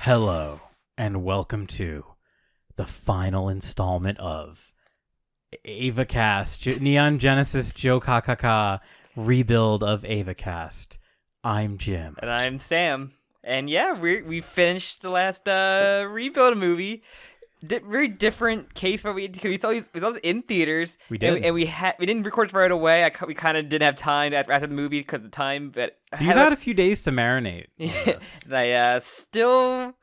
Hello, and welcome to the final installment of AvaCast, Neon Genesis JOKAKAKA rebuild of AvaCast. I'm Jim. And I'm Sam. And yeah, we finished the last rebuild movie. Very different case, but we saw these in theaters. We did, and we didn't record it right away. We kind of didn't have time after the movie because of the time. But so you've had a few days to marinate. I still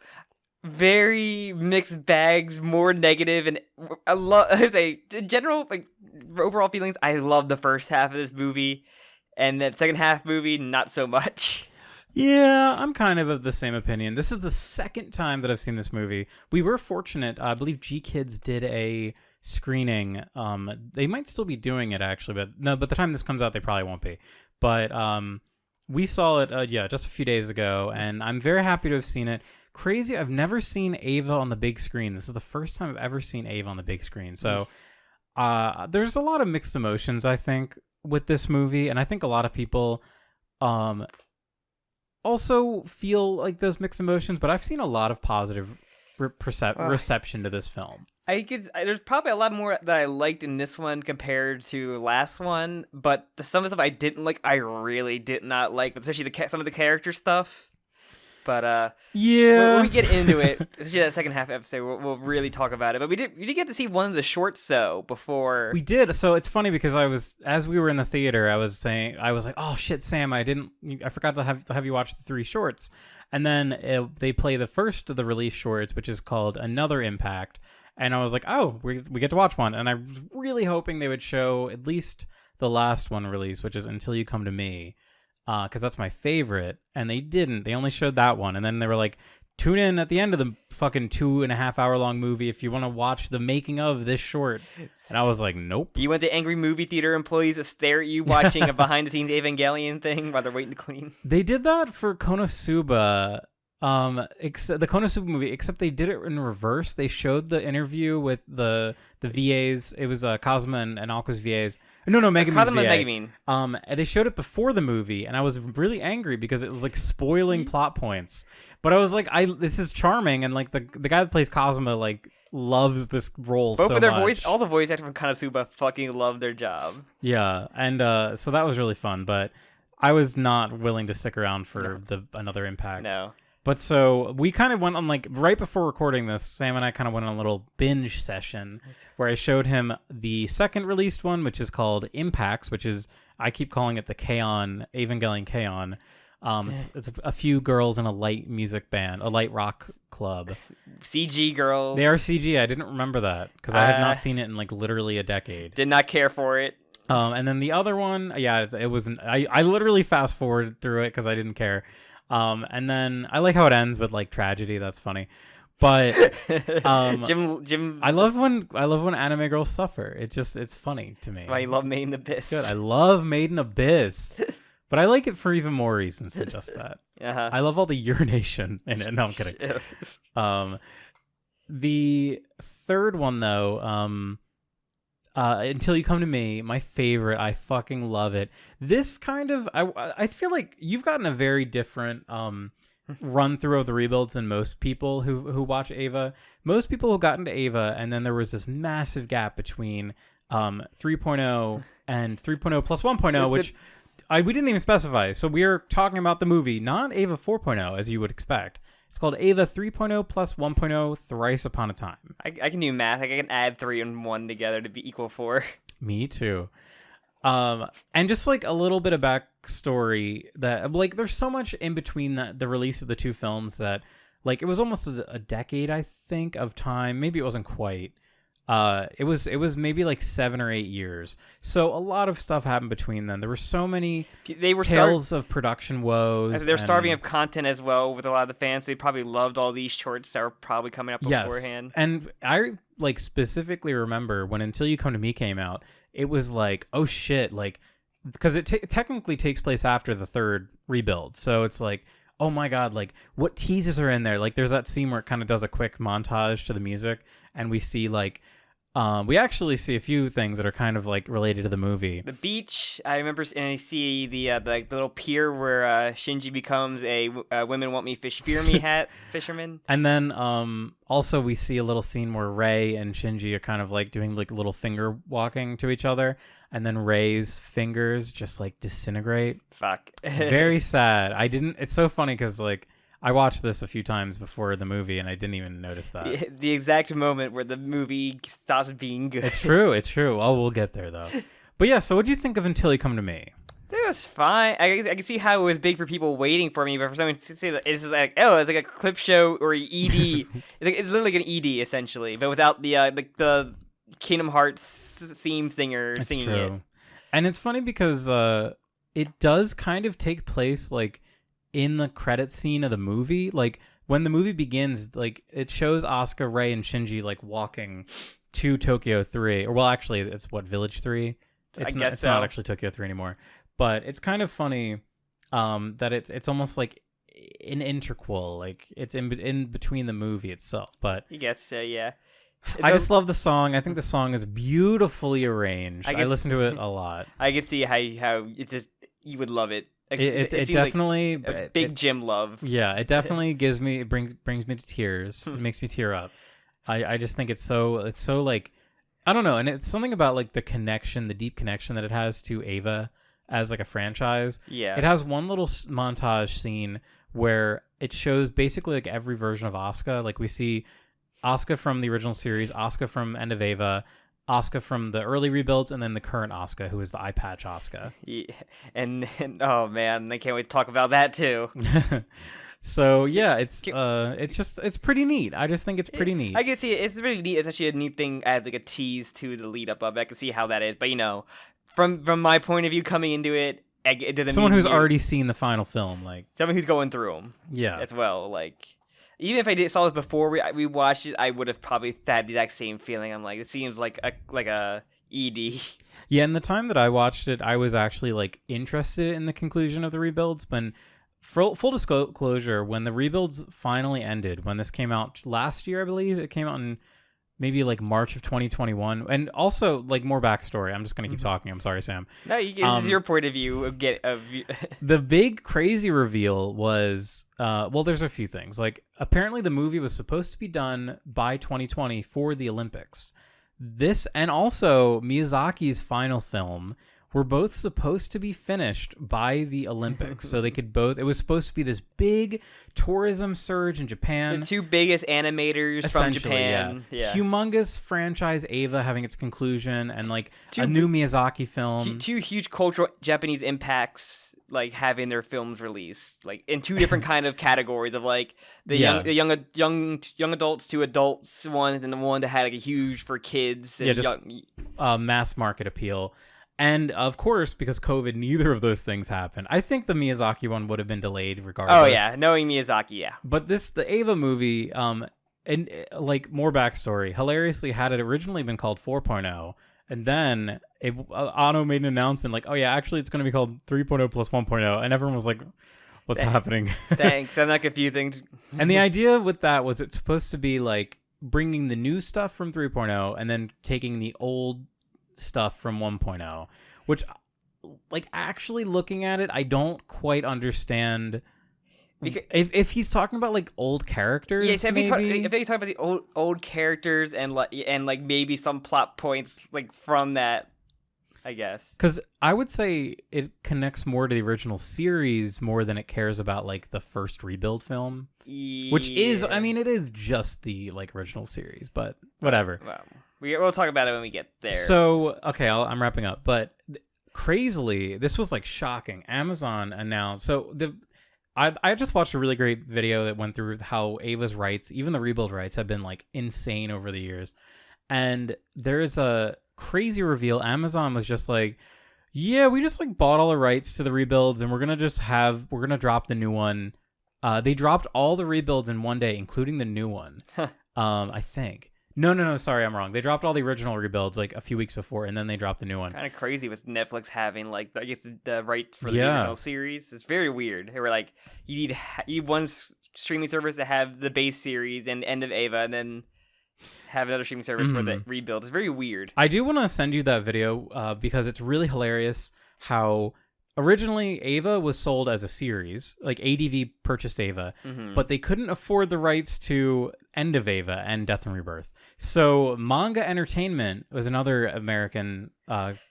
very mixed bags, more negative, and I love. General overall feelings. I love the first half of this movie, and the second half movie not so much. Yeah, I'm kind of the same opinion. This is the second time that I've seen this movie. We were fortunate. I believe G Kids did a screening. They might still be doing it, actually, but no. By the time this comes out, they probably won't be. But we saw it, just a few days ago, and I'm very happy to have seen it. Crazy, I've never seen Ava on the big screen. This is the first time I've ever seen Ava on the big screen. So there's a lot of mixed emotions, I think, with this movie, and I think a lot of people also feel like those mixed emotions, but I've seen a lot of positive reception to this film. There's probably a lot more that I liked in this one compared to last one, but some of the stuff I didn't like, I really did not like, especially some of the character stuff. But yeah, when we get into it, especially that second half episode, we'll really talk about it. But we did get to see one of the shorts before we did. So it's funny because as we were in the theater, I was like, oh shit, Sam, I forgot to have you watch the 3 shorts, and then they play the first of the release shorts, which is called Another Impact, and I was like, oh, we get to watch one, and I was really hoping they would show at least the last one released, which is Until You Come to Me. Because that's my favorite, and they didn't. They only showed that one, and then they were like, tune in at the end of the fucking 2.5 hour long movie if you want to watch the making of this short. And I was like, nope. You want the angry movie theater employees to stare at you watching a behind the scenes Evangelion thing while they're waiting to clean? They did that for Konosuba, except the Konosuba movie, except they did it in reverse. They showed the interview with the VAs. It was Kazuma and Aqua's VAs. No, Megumin's Kazuma VA. and And they showed it before the movie, and I was really angry because it was like spoiling plot points. But I was like, this is charming, and like the guy that plays Kazuma like loves this role so much. Both of their all the voice actors from Konosuba fucking love their job. Yeah, and so that was really fun, but I was not willing to stick around for Another Impact. No. But so we kind of went on, like, right before recording this, Sam and I kind of went on a little binge session where I showed him the second released one, which is called Impacts, which is, I keep calling it the K-On! Evangelion K-On! It's a few girls in a light music band, a light rock club. CG girls. They are CG. I didn't remember that because I have not seen it in like literally a decade. Did not care for it. And then the other one, it wasn't. I literally fast forwarded through it because I didn't care. And then I like how it ends with like tragedy. That's funny. But Jim, I love when anime girls suffer. It's funny to me. That's why you love Made in Abyss. It's good. I love Made in Abyss. But I like it for even more reasons than just that. Uh-huh. I love all the urination in it. No, I'm kidding. The third one though, Until You Come to Me, my favorite. I fucking love it. This kind of, I feel like you've gotten a very different run through of the rebuilds than most people who watch Ava. Most people who got into Ava, and then there was this massive gap between 3.0 and 3.0 plus 1.0, which we didn't even specify. So we're talking about the movie, not Ava 4.0, as you would expect. It's called Ava 3.0 plus 1.0 Thrice Upon a Time. I can do math. I can add 3 and 1 together to be equal 4. Me too. And just like a little bit of backstory that like there's so much in between the release of the two films that like it was almost a decade, I think, of time. Maybe it wasn't quite. It was maybe like 7 or 8 years. So a lot of stuff happened between them. There were so many tales of production woes. They were starving of content as well with a lot of the fans. They probably loved all these shorts that were probably coming up beforehand. Yes. And I like specifically remember when Until You Come to Me came out, it was like, oh shit, like because it technically takes place after the third rebuild. So it's like, oh my god, like what teases are in there? Like there's that scene where it kind of does a quick montage to the music and we see like We actually see a few things that are kind of like related to the movie. The beach, I remember, and I see the like the little pier where Shinji becomes a "Women Want Me, Fish Fear Me" hat fisherman. And then also we see a little scene where Rei and Shinji are kind of like doing like little finger walking to each other, and then Rei's fingers just like disintegrate. Fuck. Very sad. It's so funny because like I watched this a few times before the movie and I didn't even notice that. The exact moment where the movie stops being good. It's true. Oh, we'll get there though. But yeah, so what do you think of Until You Come to Me? It was fine. I can see how it was big for people waiting for me, but for someone to say that it's just like, oh, it's like a clip show or ED. It's literally like an ED essentially, but without the Kingdom Hearts theme singer singing it. And it's funny because it does kind of take place like in the credit scene of the movie. Like when the movie begins, like it shows Asuka, Rei, and Shinji like walking to Tokyo 3, or well, actually, it's what, Village 3. It's not actually Tokyo 3 anymore. But it's kind of funny that it's almost like an interquel, like it's in between the movie itself. But I guess so, yeah. I just love the song. I think the song is beautifully arranged. I listen to it a lot. I can see how it's just, you would love it. It definitely like a big gym love. Yeah, it definitely brings me to tears. It makes me tear up. I just think it's so like, I don't know, and it's something about like the deep connection that it has to Ava as like a franchise. Yeah, it has one little montage scene where it shows basically like every version of Asuka. Like we see Asuka from the original series, Asuka from End of Ava, Asuka from the early rebuilds, and then the current Asuka, who is the eye patch Asuka. Yeah. And oh man, I can't wait to talk about that too. So yeah, it's pretty neat. I just think it's pretty neat. I can see it. It's really neat. It's actually a neat thing as like a tease to the lead up of it. I can see how that is. But from my point of view coming into it, it doesn't. Someone who's already seen the final film, like someone who's going through them. Yeah. As well, like. Even if saw this before we watched it, I would have probably had the exact same feeling. I'm like, it seems like a ED. Yeah, and the time that I watched it, I was actually like interested in the conclusion of the rebuilds. When full disclosure, when the rebuilds finally ended, when this came out last year, I believe it came out in maybe like March of 2021. And also like more backstory. I'm just gonna keep talking. I'm sorry, Sam. No, this is your point of view. The big crazy reveal was well, there's a few things. Like apparently the movie was supposed to be done by 2020 for the Olympics. This and also Miyazaki's final film were both supposed to be finished by the Olympics. So they could both, it was supposed to be this big tourism surge in Japan. The two biggest animators from Japan. Yeah. Humongous franchise Ava having its conclusion, and like a new Miyazaki film. Two huge cultural Japanese impacts, like having their films released, like in two different kind of categories of like the young adults to adults one, and the one that had like a huge for kids. And just mass market appeal. And of course, because COVID, neither of those things happened. I think the Miyazaki one would have been delayed regardless. Oh yeah, knowing Miyazaki, yeah. But the Ava movie, and like more backstory, hilariously had it originally been called 4.0, and then Anno made an announcement like, oh yeah, actually it's going to be called 3.0 plus 1.0, and everyone was like, what's happening? Thanks, I'm not confusing. And the idea with that was it's supposed to be like bringing the new stuff from 3.0 and then taking the old stuff from 1.0, which like actually looking at it, I don't quite understand if he's talking about like old characters. Yeah, if he's talking about the old characters and like maybe some plot points like from that, I guess. Because I would say it connects more to the original series more than it cares about like the first rebuild film, which is, I mean, it is just the like original series, but whatever. Well, we'll talk about it when we get there. So, okay, I'm wrapping up. But crazily, this was like shocking. Amazon announced. So I just watched a really great video that went through how Ava's rights, even the rebuild rights, have been like insane over the years. And there's a crazy reveal. Amazon was just like, yeah, we just like bought all the rights to the rebuilds, and we're gonna drop the new one. They dropped all the rebuilds in one day, including the new one. I think. No, sorry, I'm wrong. They dropped all the original rebuilds like a few weeks before, and then they dropped the new one. Kind of crazy with Netflix having like, I guess, the rights for the original series. It's very weird. They were like, you need one streaming service to have the base series and End of Ava, and then have another streaming service for the rebuild. It's very weird. I do want to send you that video because it's really hilarious how originally Ava was sold as a series. Like ADV purchased Ava, but they couldn't afford the rights to End of Ava and Death and Rebirth. So Manga Entertainment was another American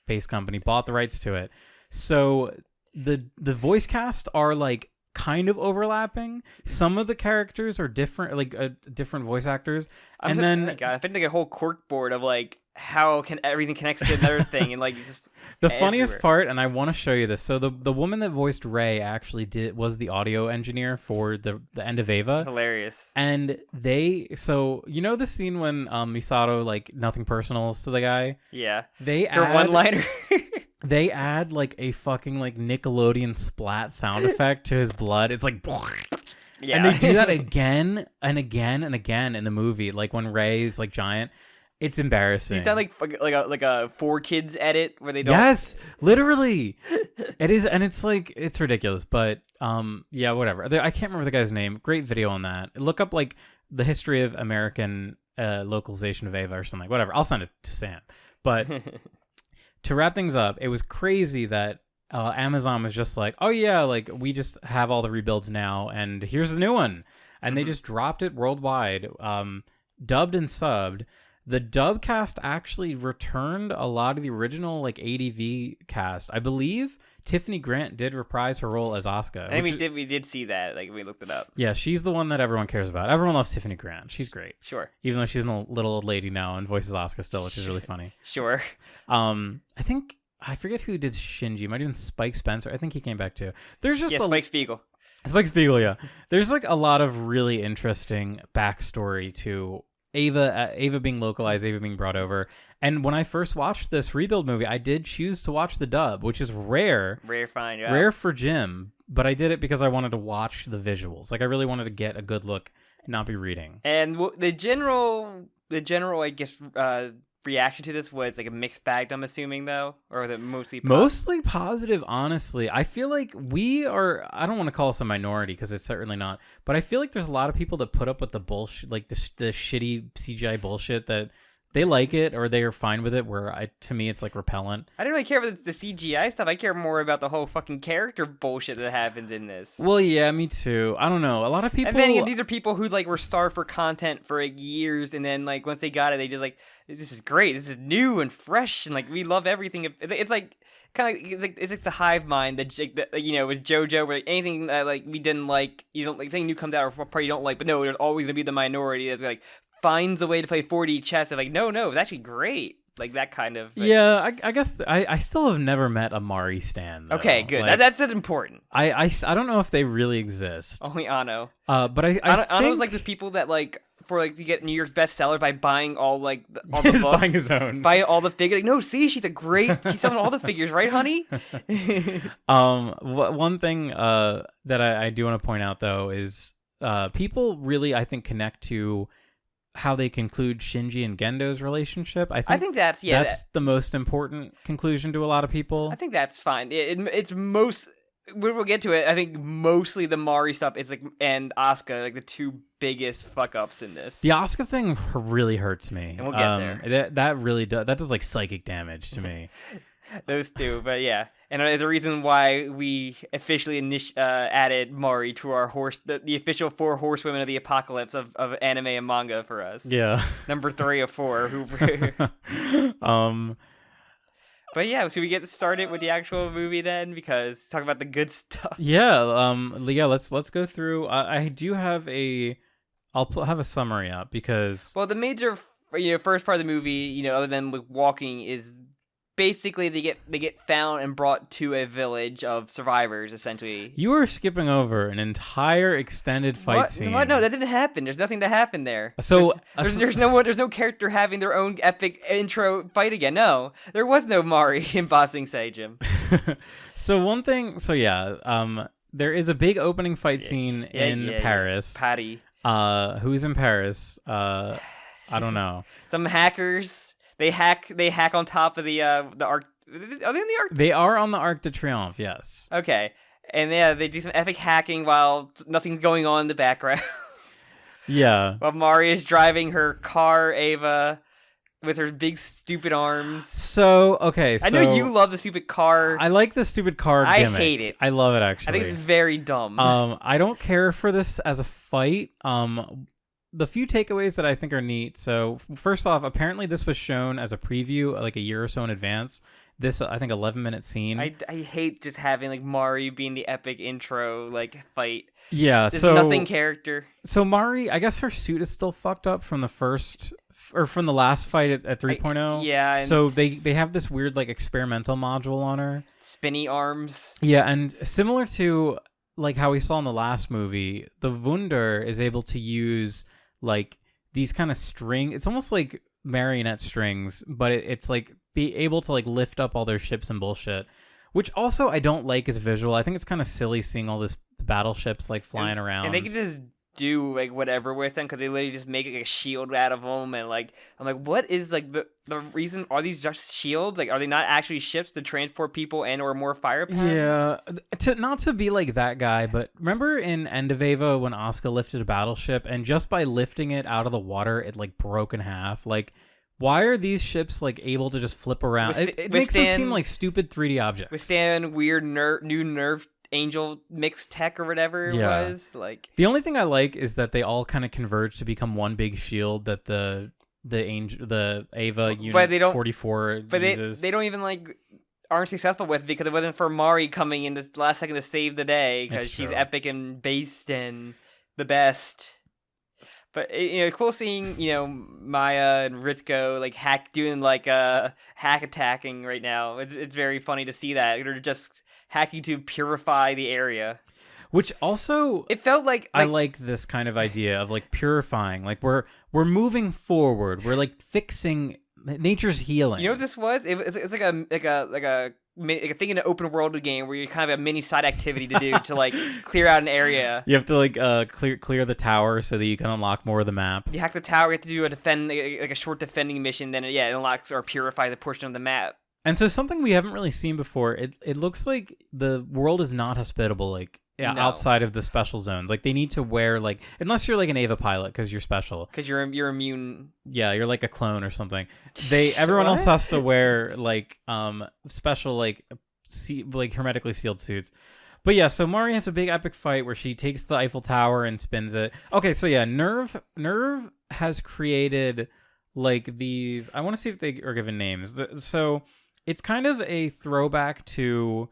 based company, bought the rights to it. So the voice cast are like kind of overlapping. Some of the characters are different, like different voice actors. And then I think like a whole cork board of like how can everything connects to another thing, and like just the funniest part, and I want to show you this. So the woman that voiced Rei actually was the audio engineer for the End of Ava. Hilarious. And so you know the scene when Misato like nothing personals to the guy? Yeah. They Her add one-liner. They add like a fucking like Nickelodeon splat sound effect to his blood. It's like yeah. And they do that again and again and again in the movie, like when Ray's like giant. It's embarrassing. You sound like a 4Kids edit where they don't. Yes, literally. It is, and it's like it's ridiculous. But yeah, whatever. I can't remember the guy's name. Great video on that. Look up like the history of American localization of Ava or something. Whatever. I'll send it to Sam. But to wrap things up, it was crazy that Amazon was just like, oh yeah, like we just have all the rebuilds now, and here's the new one, and they just dropped it worldwide, dubbed and subbed. The dub cast actually returned a lot of the original like ADV cast. I believe Tiffany Grant did reprise her role as Asuka. I think we did see that. Like we looked it up. Yeah, she's the one that everyone cares about. Everyone loves Tiffany Grant. She's great. Sure. Even though she's a little old lady now and voices Asuka still, which is really funny. Sure. I think I forget who did Shinji. It might have been Spike Spencer. I think he came back too. There's just Spike Spiegel. Spike Spiegel, yeah. There's like a lot of really interesting backstory to Ava being localized, Ava being brought over. And when I first watched this rebuild movie, I did choose to watch the dub, which is rare. Rare for Jim, but I did it because I wanted to watch the visuals. Like I really wanted to get a good look, not be reading. And the general, I guess, reaction to this was like a mixed bag, I'm assuming, though, or the mostly positive. Honestly, I feel like I don't want to call us a minority because it's certainly not, but I feel like there's a lot of people that put up with the bullshit, like the shitty CGI bullshit, that they like it or they are fine with it, where to me it's like repellent. I don't really care about the CGI stuff. I care more about the whole fucking character bullshit that happens in this. Well, yeah, me too. I don't know. A lot of people. And then again, these are people who like were starved for content for like years, and then like once they got it, they just like, this is great. This is new and fresh, and like we love everything. It's like kind of like it's like the hive mind that you know with JoJo, where like, anything that like we didn't like, you don't like, something new comes out or part you don't like, but no, there's always gonna be the minority that's like finds a way to play 4D chess. And like, no, it's actually great. Like that kind of thing. Yeah, I guess I still have never met a Mari stan, though. Okay, good. Like, that's important. I don't know if they really exist. Only Ano. But I think Ano's like those people that like for like to get New York's bestseller by buying all the books, buying his own, buy all the figures. Like, no, see, she's selling all the figures, right, honey? One thing that I do want to point out though is people really, I think, connect to how they conclude Shinji and Gendo's relationship. I think that's the most important conclusion to a lot of people. I think that's fine. It's most. We'll get to it. I think mostly the Mari stuff. It's like and Asuka, like the two biggest fuck ups in this. The Asuka thing really hurts me, and we'll get there. That really does. That does like psychic damage to me. Those two, but yeah, and there's a reason why we officially added Mari to our the official 4 horsewomen of the apocalypse of anime and manga for us. Yeah, number 3 of 4. But yeah, so we get started with the actual movie then, because talk about the good stuff. Yeah, let's go through. I do have I'll have a summary up because the major first part of the movie, other than like walking, is basically they get found and brought to a village of survivors, essentially. You are skipping over an entire extended fight scene. What? No, that didn't happen. There's nothing to happen there. So there's no character having their own epic intro fight again. No, there was no Mari in Bossing Sejim. There is a big opening fight scene in Paris. Patty. Who's in Paris? I don't know. Some hackers. They hack on top of the Arc. Are they in the Arc? They are on the Arc de Triomphe, yes. Okay. And yeah, they do some epic hacking while nothing's going on in the background. Yeah. While Mari is driving her car, Ava, with her big stupid arms. So, okay, so... I know you love the stupid car. I like the stupid car gimmick. I hate it. I love it, actually. I think it's very dumb. I don't care for this as a fight. The few takeaways that I think are neat. So, first off, apparently this was shown as a preview like a year or so in advance. This, I think, 11-minute scene. I hate just having like Mari being the epic intro like fight. Yeah, There's so nothing character. So Mari, I guess her suit is still fucked up from the first or from the last fight at 3.0. Yeah. And so they have this weird like experimental module on her. Spinny arms. Yeah, and similar to like how we saw in the last movie, the Wunder is able to use like these kind of string. It's almost like marionette strings, but it's like be able to like lift up all their ships and bullshit. Which also I don't like as visual. I think it's kind of silly seeing all this battleships like flying around. And they can just do like whatever with them because they literally just make like a shield out of them. And like I'm like, what is like the reason? Are these just shields? Like, are they not actually ships to transport people and or more firepower? Yeah, not to be like that guy, but remember in End of Ava when Asuka lifted a battleship and just by lifting it out of the water, it like broke in half. Like, why are these ships like able to just flip around? It makes them seem like stupid 3D objects. Withstand weird new nerve angel mixed tech or whatever it was. Like the only thing I like is that they all kind of converge to become one big shield that the Ava unit 44 but uses. They don't even like aren't successful with it because it wasn't for Mari coming in this last second to save the day because she's epic and based and the best. But cool seeing Maya and Ritsuko like doing like hack attacking right now. It's very funny to see that they're just hacking to purify the area. Which also, it felt like I like this kind of idea of like purifying. Like we're moving forward. We're like fixing nature's healing. You know what this was? It's like a thing in an open world game where you kind of have a mini side activity to do to like clear out an area. You have to like clear the tower so that you can unlock more of the map. You hack the tower. You have to do a short defending mission. Then it unlocks or purifies a portion of the map. And so something we haven't really seen before. It looks like the world is not hospitable. Like. Yeah, no. Outside of the special zones, like they need to wear like unless you're like an Ava pilot because you're special. Because you're immune. Yeah, you're like a clone or something. Everyone else has to wear like special like hermetically sealed suits. But yeah, so Mari has a big epic fight where she takes the Eiffel Tower and spins it. Okay, so yeah, Nerve has created like these. I want to see if they are given names. So it's kind of a throwback to.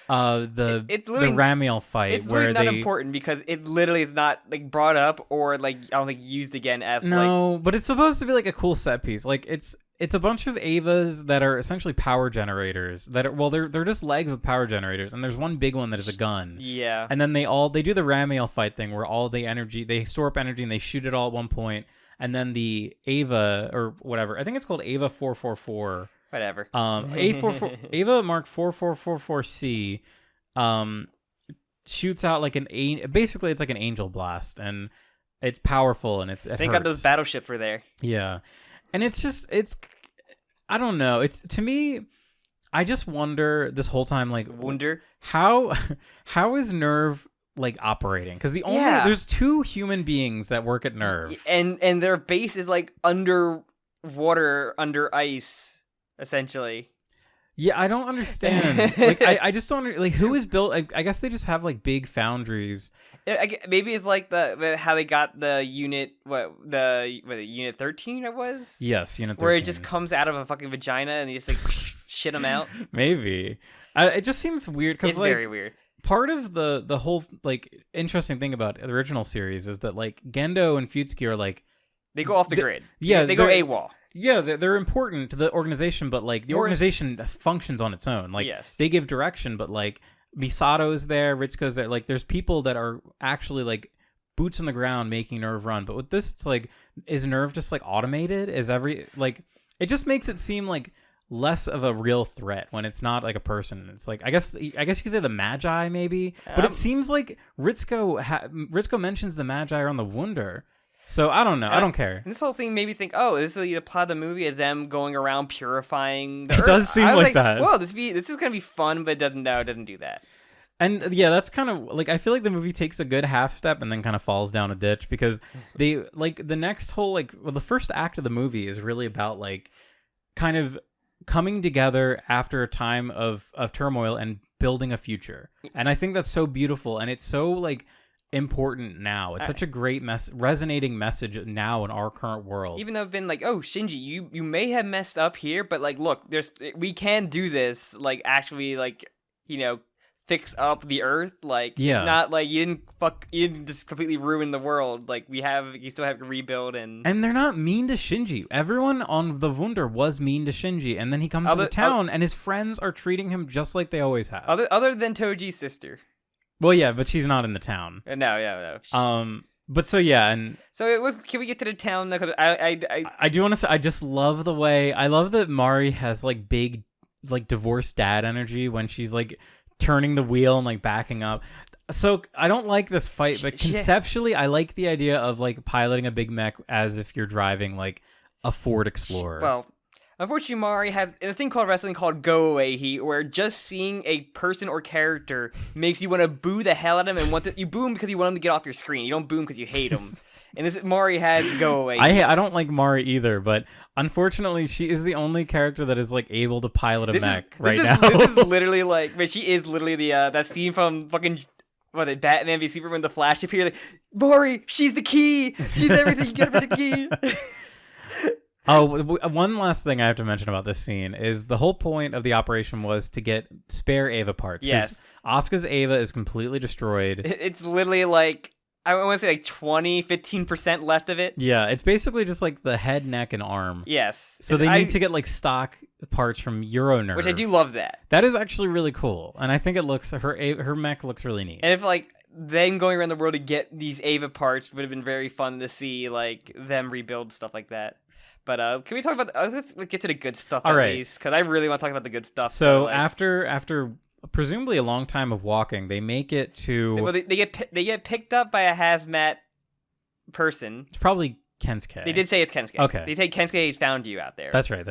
The Ramiel fight it's where not important because it literally is not like brought up or like I don't think used again as but it's supposed to be like a cool set piece. Like it's a bunch of Avas that are essentially power generators that are they're just legs with power generators and there's one big one that is a gun. Yeah. And then they do the Ramiel fight thing where all the energy they store up energy and they shoot it all at one point and then the Ava or whatever I think it's called Ava 444. Whatever. Ava Mark 4444C shoots out like basically it's like an angel blast and it's powerful and Thank God those battleships were there. Yeah. And it's I don't know. It's to me I just wonder this whole time like how is Nerve like operating because there's two human beings that work at Nerve and their base is like underwater under ice. Essentially, yeah, I don't understand. Like, I just don't like who is built. I guess they just have like big foundries. Maybe it's like how they got the unit. Unit 13? It was. Yes, Unit 13. Where it just comes out of a fucking vagina and they just like shit them out. Maybe. It just seems weird because it's like, very weird. Part of the whole like interesting thing about the original series is that like Gendo and Futsuki are like they go off the grid. Yeah, they go AWOL. Yeah, they're important to the organization, but like the organization functions on its own. Like they give direction, but like Misato is there, Ritsuko's there. Like there's people that are actually like boots on the ground making Nerve run. But with this, it's like is Nerve just like automated? It just makes it seem like less of a real threat when it's not like a person. It's like I guess you could say the Magi maybe, but it seems like Ritsuko mentions the Magi are on the Wunder. So I don't know. I don't care. And this whole thing made me think, this is the plot of the movie is them going around purifying the Earth. It does seem like that. Well, this is gonna be fun, but it doesn't do that. And yeah, that's kind of like I feel like the movie takes a good half step and then kind of falls down a ditch because they like the next whole the first act of the movie is really about like kind of coming together after a time of turmoil and building a future. And I think that's so beautiful and it's so like important now. It's such a great resonating message now in our current world. Even though I've been like, oh, Shinji, you may have messed up here, but like, look, we can do this. Like, actually, like, fix up the earth. Like, not like you didn't just completely ruin the world. Like, you still have to rebuild and they're not mean to Shinji. Everyone on the Wunder was mean to Shinji, and then he comes to the town, and his friends are treating him just like they always have. Other than Toji's sister. Well, yeah, but she's not in the town. No. But so yeah, and so it was. Can we get to the town? Because I do want to say I just love the way I love that Mari has like big like divorced dad energy when she's like turning the wheel and like backing up. So I don't like this fight, but conceptually I like the idea of like piloting a big mech as if you're driving like a Ford Explorer. Well, unfortunately, Mari has a thing called wrestling called go away heat, where just seeing a person or character makes you want to boo the hell out of him, and you boo him because you want him to get off your screen. You don't boo him because you hate him. And this Mari has go away. I don't like Mari either, but unfortunately, she is the only character that is like able to pilot a mech now. This is literally like, but she is literally the that scene from fucking Batman v Superman, the Flash appear like, Mari, she's the key. She's everything. You get her the key. Oh, one last thing I have to mention about this scene is the whole point of the operation was to get spare Eva parts. Yes. Asuka's Eva is completely destroyed. It's literally like, I want to say like 15% left of it. Yeah, it's basically just like the head, neck, and arm. Yes. So they need to get like stock parts from Euronerve. Which I do love that. That is actually really cool. And I think it looks, her mech looks really neat. And if like them going around the world to get these Eva parts would have been very fun to see, like them rebuild stuff like that. But can we talk about, let's get to the good stuff at least, because I really want to talk about the good stuff. So after presumably a long time of walking, they make it to... Well, they get picked up by a hazmat person. It's probably Kensuke. They did say it's Kensuke. Okay. They say Kensuke's found you out there. That's right.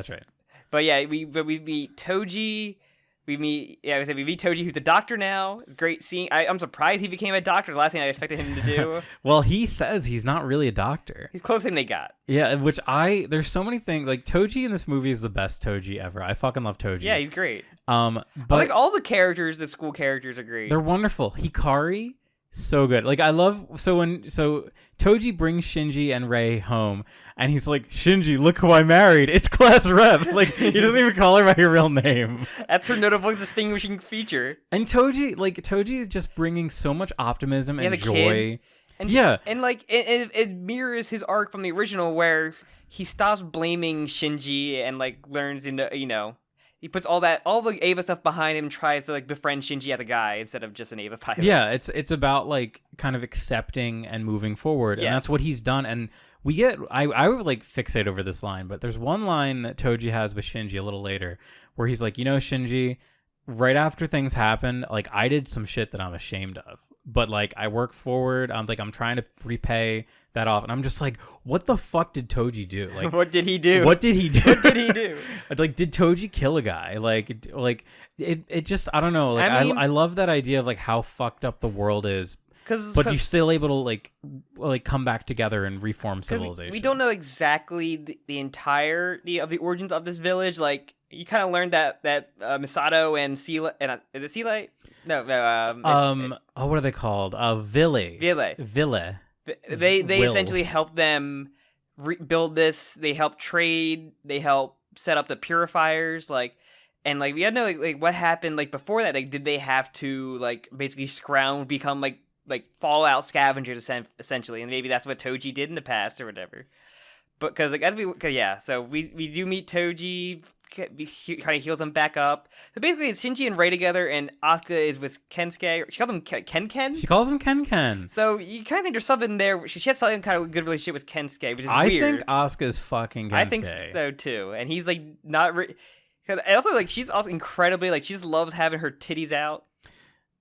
But yeah, we meet Toji. We meet Toji, who's a doctor now. Great seeing. I'm surprised he became a doctor. The last thing I expected him to do. Well, he says he's not really a doctor. He's close than they got. Yeah, there's so many things. Like, Toji in this movie is the best Toji ever. I fucking love Toji. Yeah, he's great. But like all the characters, the school characters are great. They're wonderful. Hikari, so good. Like, I love so Toji brings Shinji and Rei home, and he's like, Shinji, look who I married. It's class rep. Like, he doesn't even call her by her real name. That's her notable distinguishing feature. And Toji is just bringing so much optimism and joy. And, yeah. And like it mirrors his arc from the original, where he stops blaming Shinji and like learns into, he puts all the Ava stuff behind him, tries to like befriend Shinji as a guy instead of just an Ava pilot. Yeah, it's about like kind of accepting and moving forward, and that's what he's done. And we get I would like fixate over this line, but there's one line that Toji has with Shinji a little later where he's like, Shinji, right after things happen, like I did some shit that I'm ashamed of, but like I work forward. I'm trying to repay that off, and I'm just like, what the fuck did Toji do? Like, what did he do? Like, did Toji kill a guy? Like it just, I don't know. Like, I love that idea of like how fucked up the world is, but you're still able to like come back together and reform civilization. We don't know exactly the entirety of the origins of this village. Like, you kind of learned that Misato and Sela, and is it Sela? No. What are they called? Ville. They essentially help them build this. They help trade. They help set up the purifiers. And we had to know what happened before that. Did they have to basically become Fallout scavengers essentially? And maybe that's what Toji did in the past or whatever. But so we do meet Toji. He kind of heals him back up. So basically, it's Shinji and Rei together, and Asuka is with Kensuke. She calls him Ken. She calls him Ken. So you kind of think there's something there. She has some kind of good relationship with Kensuke, which is weird. I think Asuka is fucking Kensuke. I think so too, and he's not. And also she's also incredibly she just loves having her titties out.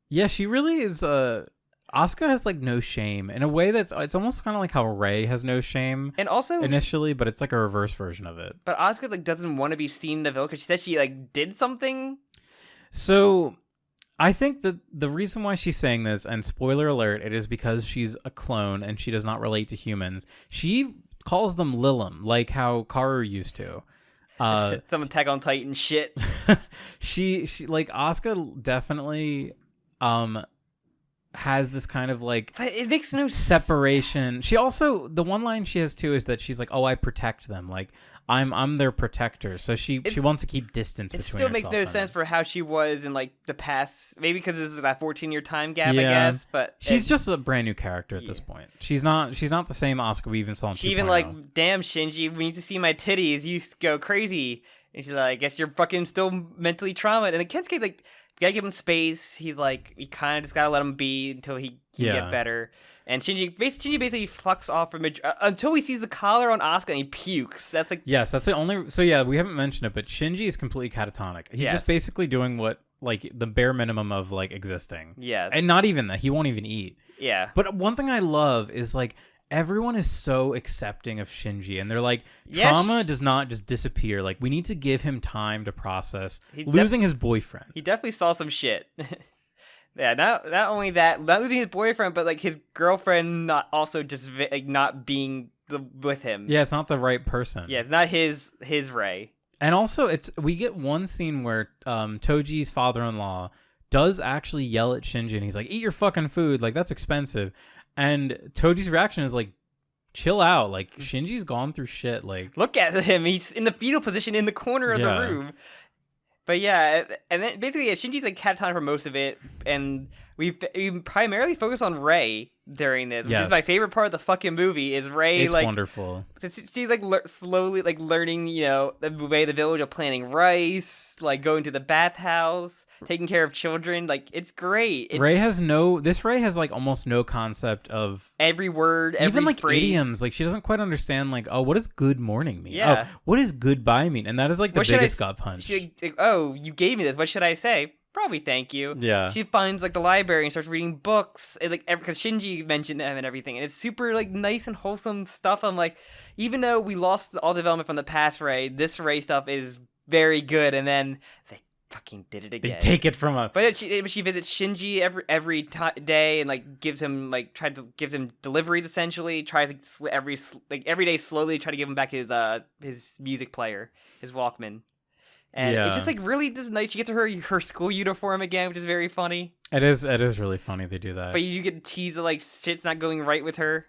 Yeah, she really is. Asuka has no shame in a way it's almost kind of like how Rei has no shame, and also initially, but it's like a reverse version of it. But Asuka doesn't want to be seen in the village because she said she did something. So I think that the reason why she's saying this, and spoiler alert, it is because she's a clone and she does not relate to humans. She calls them Lilim, like how Karu used to. Some Attack on Titan shit. she like Asuka definitely has this kind of like, but it makes no separation. She also, the one line she has too is that she's like, "Oh, I protect them. Like I'm their protector." So she wants to keep distance between herself. It still makes no sense for how she was in like the past. Maybe because this is that 14-year time gap, I guess. But she's just a brand new character at this point. She's not the same Asuka we even saw in 2.0. She even like, "Damn, Shinji, we need to see my titties. You go crazy." And she's like, "I guess you're fucking still mentally traumatized." And then Kensuke, like, you gotta give him space. He's like, you kind of just gotta let him be until he can get better. And Shinji basically fucks off from until he sees the collar on Asuka and he pukes. That's like, yes, that's the only. So yeah, we haven't mentioned it, but Shinji is completely catatonic. He's just basically doing what, like, the bare minimum of like existing. Yes, and not even that. He won't even eat. Yeah. But one thing I love is like, everyone is so accepting of Shinji, and they're like, trauma does not just disappear. Like, we need to give him time to process losing his boyfriend. He definitely saw some shit. Yeah, not only that, not losing his boyfriend, but like his girlfriend not also just like not being with him. Yeah, it's not the right person. Yeah, it's not his Rei. And also, we get one scene where Toji's father-in-law does actually yell at Shinji, and he's like, "Eat your fucking food, like that's expensive." And Toji's reaction is like, "Chill out, like Shinji's gone through shit." Like, look at him; he's in the fetal position in the corner of the room. But yeah, and then basically, Shinji's like catatonic for most of it, and we primarily focus on Rei during this, which is my favorite part of the fucking movie. Is Rei it's like wonderful? She's like slowly like learning, the way the village of planting rice, like going to the bathhouse, taking care of children. Like, it's great. Rei has like almost no concept of every word, every even like phrase. Idioms. Like, she doesn't quite understand like, oh, what does good morning mean? Yeah. Oh, what does goodbye mean? And that is like the biggest gut punch. She's like, "Oh, you gave me this. What should I say? Probably thank you." Yeah. She finds like the library and starts reading books, and like because Shinji mentioned them and everything, and it's super like nice and wholesome stuff. I'm like, even though we lost all development from the past Rei, this Rei stuff is very good. And then they fucking did it again. They take it from But she visits Shinji every day and like gives him deliveries essentially. Tries every day slowly try to give him back his music player, his Walkman. And it's just like really just nice. She gets her school uniform again, which is very funny. It is really funny they do that. But you get teased that like shit's not going right with her.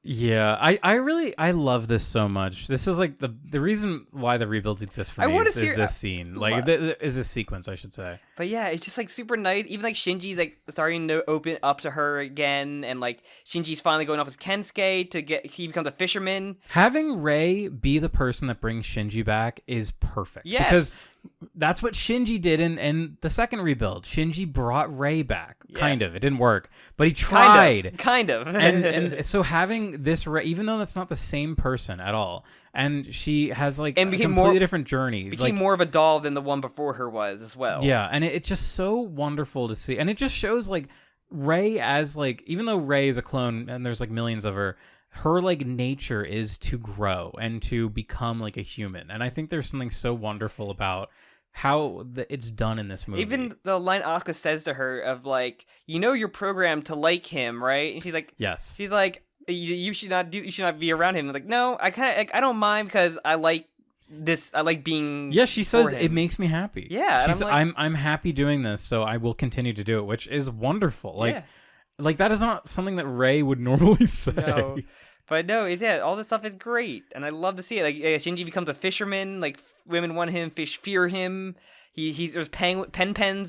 Yeah, I love this so much. This is like the reason why the rebuilds exist for me is this scene. Like, is this sequence, I should say. But yeah, it's just like super nice. Even like Shinji's like starting to open up to her again, and like Shinji's finally going off with Kensuke he becomes a fisherman. Having Rei be the person that brings Shinji back is perfect. Yes. Because that's what Shinji did in the second rebuild. Shinji brought Rei back. Yeah. Kind of. It didn't work, but he tried. Kind of. and so having this Rei, even though that's not the same person at all, and she has like a completely different journey. Became more of a doll than the one before her was as well. Yeah, and it's just so wonderful to see. And it just shows like Rei as like, even though Rei is a clone and there's like millions of her like nature is to grow and to become like a human. And I think there's something so wonderful about how it's done in this movie. Even the line Asuka says to her of like, you're programmed to like him, right? And she's like, yes. She's like, you should not be around him. I'm like, no, I don't mind because I like this. I like being. Yeah, she says it makes me happy. Yeah, she's I'm happy doing this, so I will continue to do it, which is wonderful. Like that is not something that Rei would normally say. No. But no, all this stuff is great, and I love to see it. Like, Shinji becomes a fisherman. Like, women want him, fish fear him. There's pen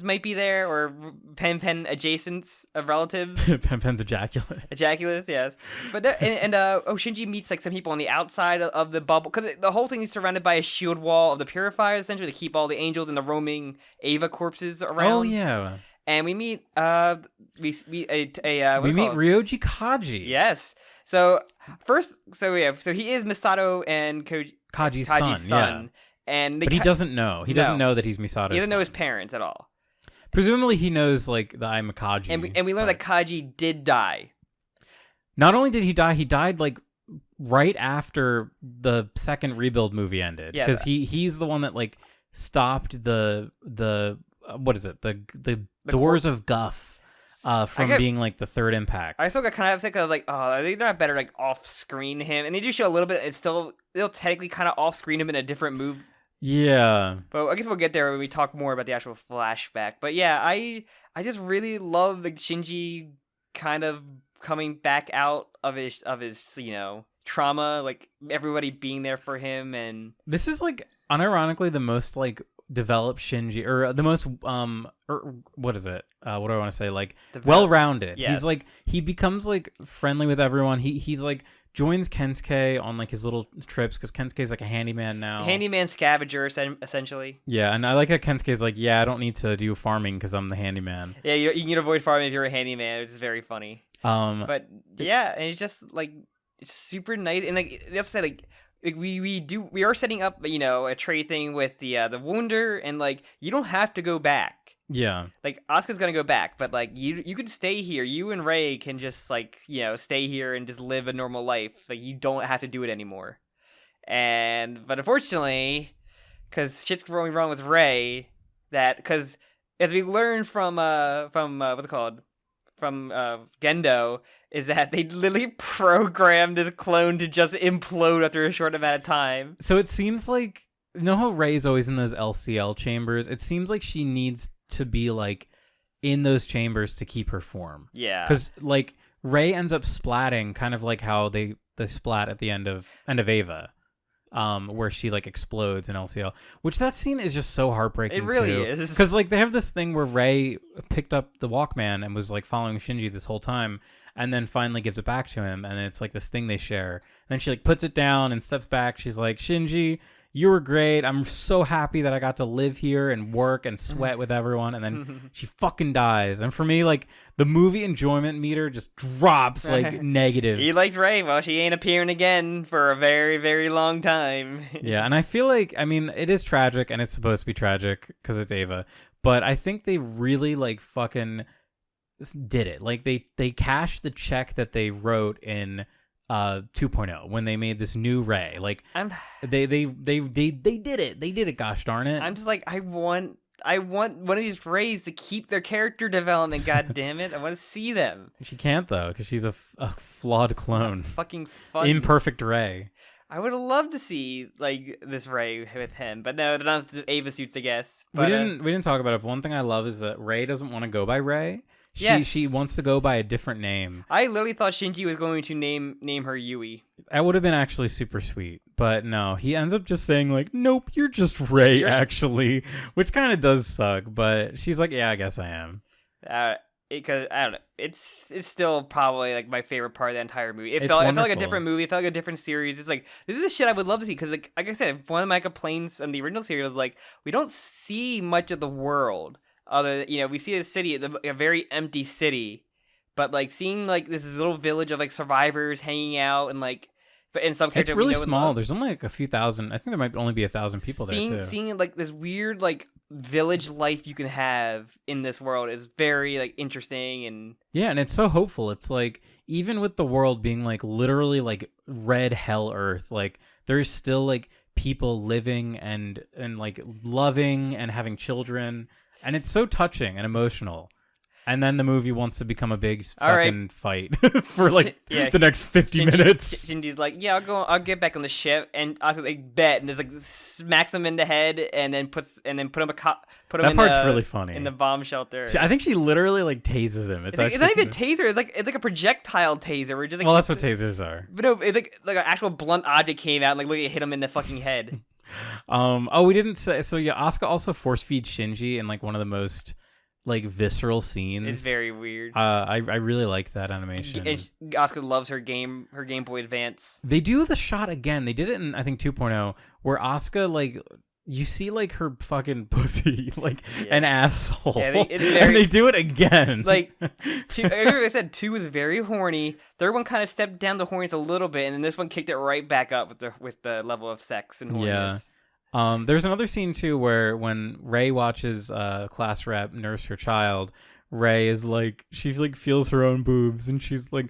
might be there, or pen adjacents of relatives. Pen's ejaculate. Ejaculate, yes. But Shinji meets like some people on the outside of the bubble, because the whole thing is surrounded by a shield wall of the purifiers, essentially, to keep all the angels and the roaming Ava corpses around. Oh yeah. And we meet we meet Ryoji Kaji. Yes. So he is Misato and Kaji's son. Yeah. But he doesn't know. He doesn't know that he's Misato's son. He doesn't know his parents at all. Presumably he knows like the I'm a Kaji. And we learn that Kaji did die. Not only did he die, he died like right after the second rebuild movie ended. Because he's the one that like stopped the what is it? The doors of Guff from being like the third impact. I still got kind of sick of like, oh, are they not better like off screen him? And they do show a little bit. They'll technically kind of off screen him in a different move. Yeah, but I guess we'll get there when we talk more about the actual flashback. But yeah, I just really love the Shinji kind of coming back out of his trauma, like everybody being there for him. And this is like unironically the most like developed Shinji, or the most or what is it? What do I want to say? Like well-rounded. Yes. He's like he becomes like friendly with everyone. He's like joins Kensuke on like his little trips because Kensuke's like a handyman now. Handyman scavenger essentially. Yeah, and I like how Kensuke's like, yeah, I don't need to do farming because I'm the handyman. Yeah, you can avoid farming if you're a handyman, which is very funny. But yeah, and it's just like it's super nice, and like they also said like we are setting up a trade thing with the Wunder, and like you don't have to go back. Yeah, like Asuka's gonna go back, but like you can stay here. You and Rei can just like stay here and just live a normal life. Like you don't have to do it anymore. But unfortunately, because shit's going wrong with Rei, because as we learned from what's it called, from Gendo, is that they literally programmed this clone to just implode after a short amount of time. So it seems like, you know how Rey's always in those LCL chambers? It seems like she needs to be like in those chambers to keep her form. Yeah. Because like Rey ends up splatting kind of like how they splat at the end of Eva. Where she like explodes in LCL, which that scene is just so heartbreaking. It really too. is, because like they have this thing where Rey picked up the Walkman and was like following Shinji this whole time, and then finally gives it back to him, and it's like this thing they share. And then she like puts it down and steps back. She's like, Shinji, you were great. I'm so happy that I got to live here and work and sweat with everyone. And then she fucking dies. And for me, like the movie enjoyment meter just drops like negative. You liked Rey. Well, she ain't appearing again for a very, very long time. Yeah, and I feel like, I mean, it is tragic, and it's supposed to be tragic because it's Eva. But I think they really like fucking did it. Like they cashed the check that they wrote in 2.0 when they made this new Rey. Like they did it. They did it. Gosh darn it! I'm just like I want one of these Reys to keep their character development. God damn it! I want to see them. She can't though because she's a flawed clone. Fucking fun. Imperfect Rey. I would love to see like this Rey with him, but no, they're not Ava suits, I guess. But, we didn't talk about it. But one thing I love is that Rey doesn't want to go by Rey. She wants to go by a different name. I literally thought Shinji was going to name her Yui. That would have been actually super sweet. But no, he ends up just saying like, nope, you're just Rey actually, which kind of does suck. But she's like, yeah, I guess I am. Because I don't know, it's still probably like my favorite part of the entire movie. It felt like a different movie. It felt like a different series. It's like this is the shit I would love to see because like I said, one of my complaints on the original series was like we don't see much of the world. Other, we see the city, a very empty city, but like seeing like this little village of like survivors hanging out and like, but in some characters it's really small. There's only like a few thousand. I think there might only be 1,000 people there too. Seeing like this weird like village life you can have in this world is very like interesting and yeah, and it's so hopeful. It's like even with the world being like literally like red hell earth, like there's still like people living and like loving and having children. And it's so touching and emotional. And then the movie wants to become a big fucking fight for like the next 50 minutes. Shinji's like, yeah, I'll get back on the ship, and I'll like bet, and just like smacks him in the head, and then put him that part's really funny in the bomb shelter. I think she literally like tases him. It's not even a taser. It's like a projectile taser. Where just like that's what tasers are. But no, it's like an actual blunt object came out and like literally hit him in the fucking head. We didn't say so. Yeah, Asuka also force feeds Shinji in like one of the most like visceral scenes. It's very weird. I really like that animation. And Asuka loves her Game Boy Advance. They do the shot again. They did it in I think 2.0 where Asuka like you see like her fucking pussy like an asshole. Yeah, and they do it again. Like I said, 2 was very horny. Third one kind of stepped down the horniness a little bit, and then this one kicked it right back up with the level of sex and horniness. Yeah. There's another scene too where when Rey watches class rep nurse her child, Rey is like she like feels her own boobs and she's like,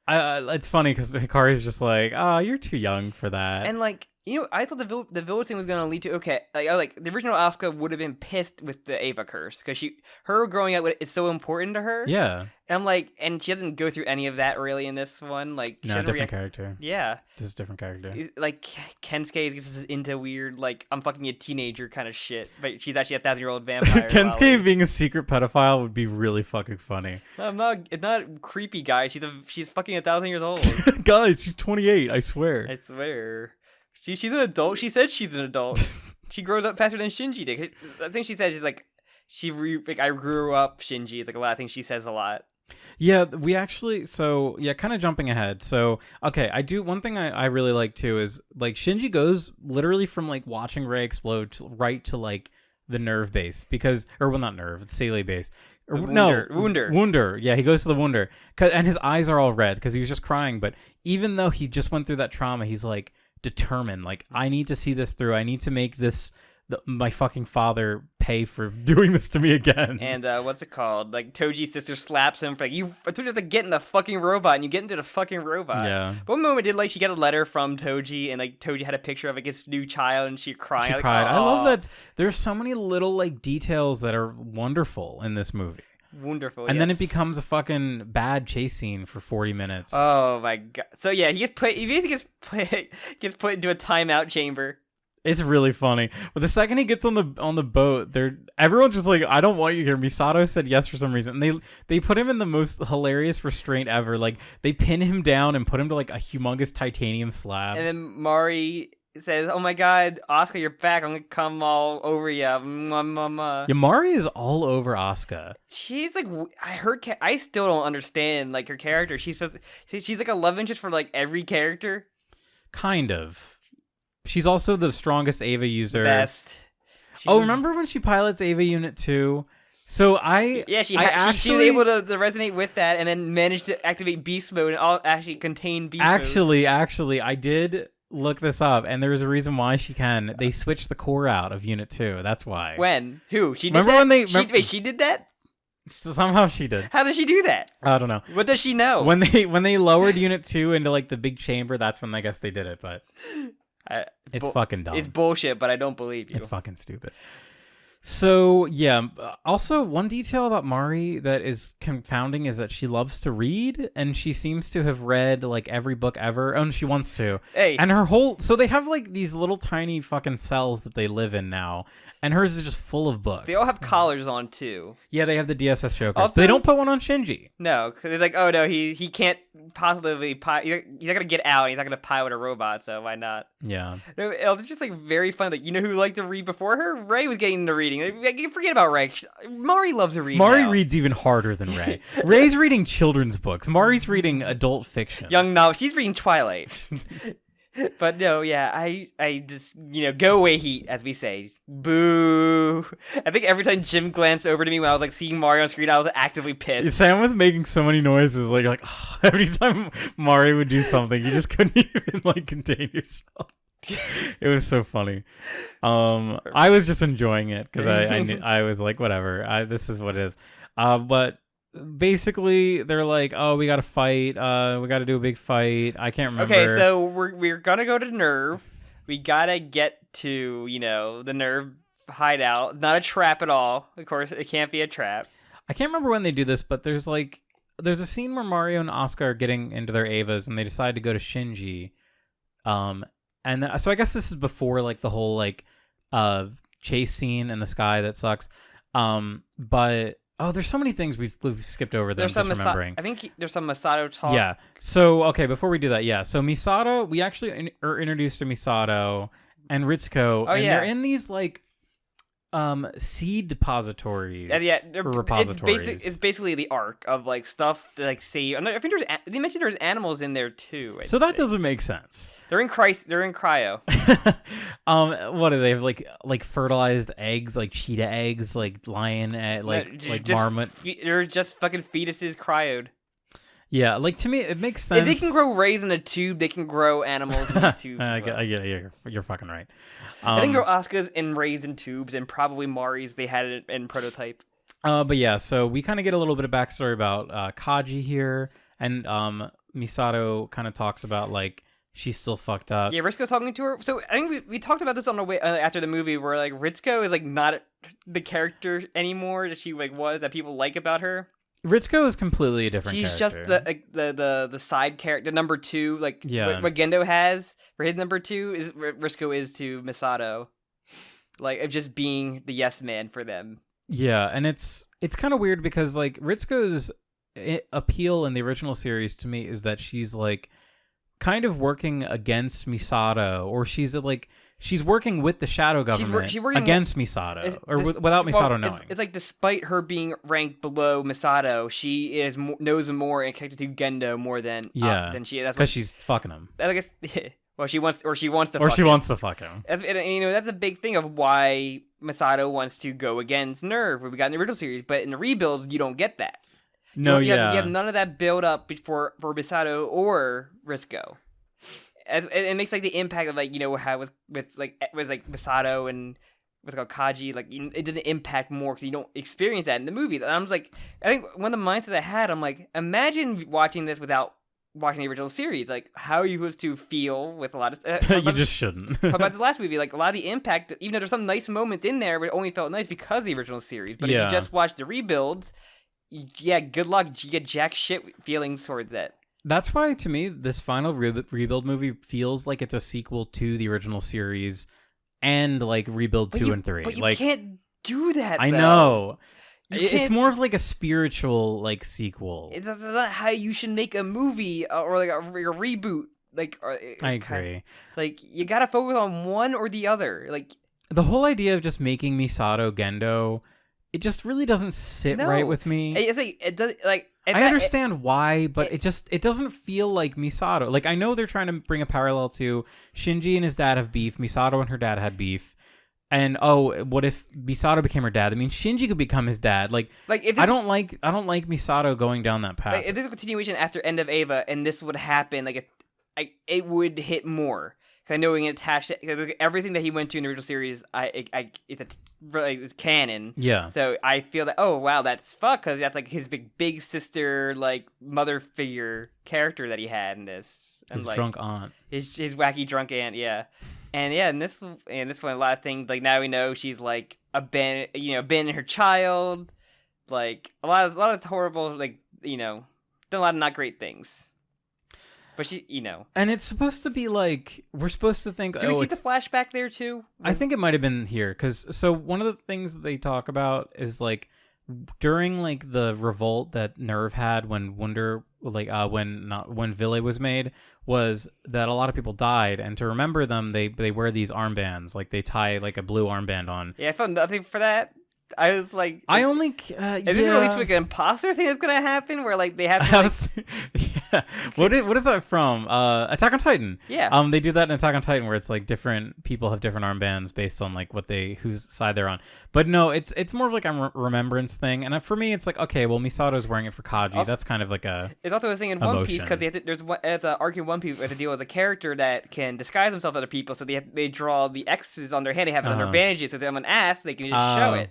it's funny because Hikari's just like, oh, you're too young for that. And like I thought the village thing was gonna lead to the original Asuka would have been pissed with the Ava curse because her growing up is so important to her. Yeah. And I'm like, and she doesn't go through any of that really in this one. Like, No, different character. Yeah. This is a different character. Like Kensuke gets into weird like I'm fucking a teenager kind of shit, but she's actually a 1,000-year-old vampire. Kensuke being a secret pedophile would be really fucking funny. No, it's not a creepy guy. She's fucking 1,000 years old. Guys, she's 28. I swear. I swear. She's an adult. She said she's an adult. She grows up faster than Shinji did. I think she said she's like, I grew up Shinji. It's like a lot of things she says a lot. Yeah, we actually, kind of jumping ahead. So, okay, one thing I really like too is like Shinji goes literally from like watching Rei explode right to like the nerve base not nerve, it's Seele base. Wunder. Yeah, he goes to the Wunder. And his eyes are all red because he was just crying. But even though he just went through that trauma, he's like, determined, like, I need to see this through. I need to make my fucking father pay for doing this to me again. And what's it called? Like Toji's sister slaps him for like, I told you to get in the fucking robot, and you get into the fucking robot. Yeah. But one moment did she get a letter from Toji, and like Toji had a picture of like his new child, and she cried. She cried. I love that. There's so many little like details that are wonderful in this movie. Wonderful. And then it becomes a fucking bad chase scene for 40 minutes. Oh my god. So yeah, he basically gets put into a timeout chamber. It's really funny. But the second he gets on the boat, everyone's just like, I don't want you here. Misato said yes for some reason. And they put him in the most hilarious restraint ever. Like they pin him down and put him to like a humongous titanium slab. And then Mari says, "Oh my god, Asuka, you're back. I'm gonna come all over you." Yeah, Mari is all over Asuka. She's like, I still don't understand like her character. She's like a love interest for like every character. Kind of. She's also the strongest Ava user. Best. Remember when she pilots Ava Unit 2? So she was able to resonate with that and then managed to activate beast mode and actually contain beast mode. Actually, I did look this up, and there's a reason why she can. They switched the core out of Unit 2. That's why. When? Who? She did remember that? when they... she did that? Somehow she did. How does she do that? I don't know. What does she know? When they lowered Unit 2 into like the big chamber, that's when I guess they did it, but it's fucking dumb. It's bullshit, but I don't believe you. It's fucking stupid. So, yeah, also one detail about Mari that is confounding is that she loves to read, and she seems to have read, like, every book ever. Oh, and she wants to. Hey. And so they have, like, these little tiny fucking cells that they live in now, and hers is just full of books. They all have collars on, too. Yeah, they have the DSS Jokers. Also, they don't put one on Shinji. No, because they're like, oh, no, he can't possibly he's not going to get out, he's not going to pilot a robot, so why not? Yeah. It was just, like, very fun. Like, you know who liked to read before her? Rei was getting into reading. Forget about Rei. Mari loves to read. Mari now. reeds even harder than Rei. Rei's reading children's books. Mari's reading adult fiction. Young novel. She's reading Twilight. But no, yeah, I just, go away heat, as we say. Boo. I think every time Jim glanced over to me when I was like seeing Mario on screen, I was actively pissed. Sam was making so many noises, like every time Mari would do something, you just couldn't even like contain yourself. It was so funny. I was just enjoying it because I was like, whatever, this is what it is. But basically they're like, oh, we gotta fight, we gotta do a big fight. I can't remember. Okay, so we're gonna go to Nerve. We gotta get to the Nerve hideout. Not a trap at all, of course. It can't be a trap. I can't remember when they do this, but there's a scene where Mario and Asuka are getting into their Avas and they decide to go to Shinji, so I guess this is before like the whole like chase scene in the sky that sucks, but there's so many things we've skipped over that I'm just remembering. I think there's some Misato talk. Yeah. So, okay, before we do that, yeah. So Misato, we actually are introduced to Misato and Ritsuko. Oh, and yeah. They're in these, like, seed depositories. Yeah, or repositories. It's basically the arc of, like, stuff that, like, I think they mentioned there's animals in there, too. So that doesn't make sense. They're in cryo. What do they have, like fertilized eggs, like cheetah eggs, like lion, like marmot? They're just fucking fetuses cryoed. Yeah, like to me, it makes sense. If they can grow rays in a tube, they can grow animals in these tubes. You're fucking right. I think grow Asuka's in rays in tubes, and probably Mari's they had it in prototype. But yeah, so we kind of get a little bit of backstory about Kaji here, and Misato kind of talks about like she's still fucked up. Yeah, Ritsuko's talking to her. So I think we talked about this on the way after the movie, where like Ritsuko is like not the character anymore that she like was that people like about her. Ritsuko is completely a different She's character. just the side character, number 2, like what Gendo has for his number 2 is Ritsuko is to Misato, like of just being the yes man for them. Yeah, and it's kind of weird because like Ritsuko's appeal in the original series to me is that she's like kind of working against Misato, or she's working with the shadow government against Misato, or without Misato knowing. It's like despite her being ranked below Misato, she knows more and connected to Gendo more than she is. That's because she's fucking him. I guess. Well, she wants to fuck him. That's a big thing of why Misato wants to go against Nerve, what we got in the original series. But in the rebuild, you don't get that. No, you have none of that build up for Misato or Risco. It makes like the impact of like how it was with Misato and what's called Kaji, like it didn't impact more because you don't experience that in the movie. And I was like, I think one of the mindsets I had, I'm like, imagine watching this without watching the original series. Like, how are you supposed to feel with a lot of you just shouldn't. How about the last movie? Like, a lot of the impact, even though there's some nice moments in there, but it only felt nice because of the original series. But if you just watch the rebuilds, good luck. You get jack shit feelings towards that. That's why, to me, this final rebuild movie feels like it's a sequel to the original series and like rebuild 2 and 3. But you like, can't do that. I know. It's more of like a spiritual like sequel. That's not how you should make a movie or like a reboot. Like, I agree. Like, you gotta focus on one or the other. Like, the whole idea of just making Misato Gendo, it just really doesn't sit right with me. It's like it does. Like, I understand why, but it doesn't feel like Misato. Like, I know they're trying to bring a parallel to Shinji and his dad have beef. Misato and her dad had beef. And what if Misato became her dad? I mean, Shinji could become his dad. Like if this, I don't like Misato going down that path. Like, if this is a continuation after End of Eva, and this would happen, it would hit more. Because I know we can attach it. Because everything that he went to in the original series, it's canon. Yeah. So I feel that that's fucked, because that's like his big sister, like mother figure character that he had in this. And, his drunk aunt. His wacky drunk aunt, yeah. And yeah, and this one, a lot of things, like, now we know she's like abandoned her child, like a lot of horrible, like, done a lot of not great things. But she, and it's supposed to be like, we're supposed to think. Do we see the flashback there too? I think it might have been here, because one of the things that they talk about is like during like the revolt that Nerve had when when Ville was made, was that a lot of people died, and to remember them, they wear these armbands, like they tie like a blue armband on. Yeah, I found nothing for that. I was like, is this really like an imposter thing that's gonna happen, where like they have to, yeah. What is that from? Attack on Titan. Yeah. They do that in Attack on Titan, where it's like different people have different armbands based on like whose side they're on. But no, it's more of like a remembrance thing, and for me, it's like, okay, well, Misato's wearing it for Kaji. Also, that's kind of like a. It's also a thing in One Piece, because there's an arc in One Piece where they have to deal with a character that can disguise himself as other people, so they draw the X's on their hand, they have it on their bandages, so if they have an ass, they can just show it.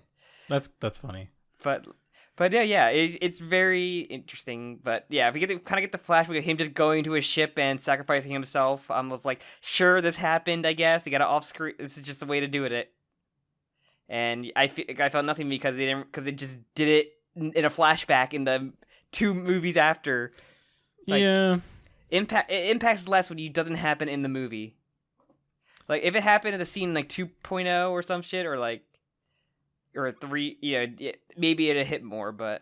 That's funny. But yeah, it's very interesting. But yeah, if we get the flashback of him just going to his ship and sacrificing himself, I was like, sure, this happened. I guess you got to off screen. This is just the way to do it. And I felt nothing because they just did it in a flashback in the 2 movies after. Like, yeah, it impacts less when it doesn't happen in the movie. Like, if it happened in the scene like 2.0 or some shit, or like. Or a 3, maybe it'd hit more, but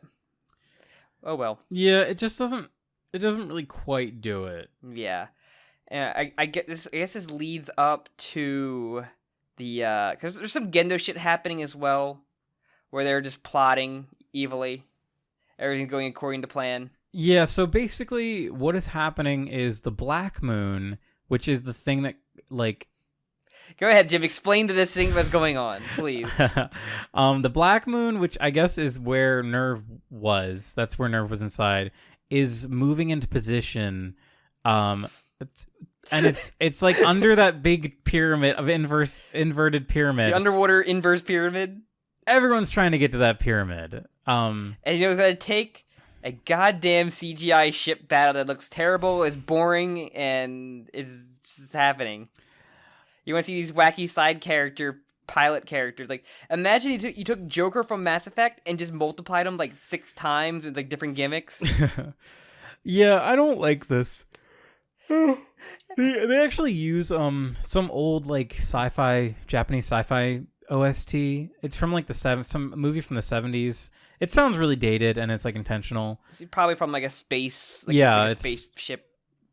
oh well. Yeah, it just doesn't. It doesn't really quite do it. Yeah, I get this. I guess this leads up to the because there's some Gendo shit happening as well, where they're just plotting evilly. Everything's going according to plan. Yeah. So basically, what is happening is the Black Moon, which is the thing that like. Go ahead, Jim. Explain to this thing what's going on, please. The Black Moon, which I guess is where Nerve was. That's where Nerve was inside. Is moving into position. It's like under that big pyramid of inverted pyramid. The underwater inverse pyramid. Everyone's trying to get to that pyramid. And it's gonna take a goddamn CGI ship battle that looks terrible, is boring, and is just happening. You want to see these wacky side pilot characters. Like, imagine you took Joker from Mass Effect and just multiplied him like 6 times with like different gimmicks. Yeah, I don't like this. They actually use some old like Japanese sci-fi OST. It's from like some movie from the 70s. It sounds really dated and it's like intentional. It's probably from like a space it's spaceship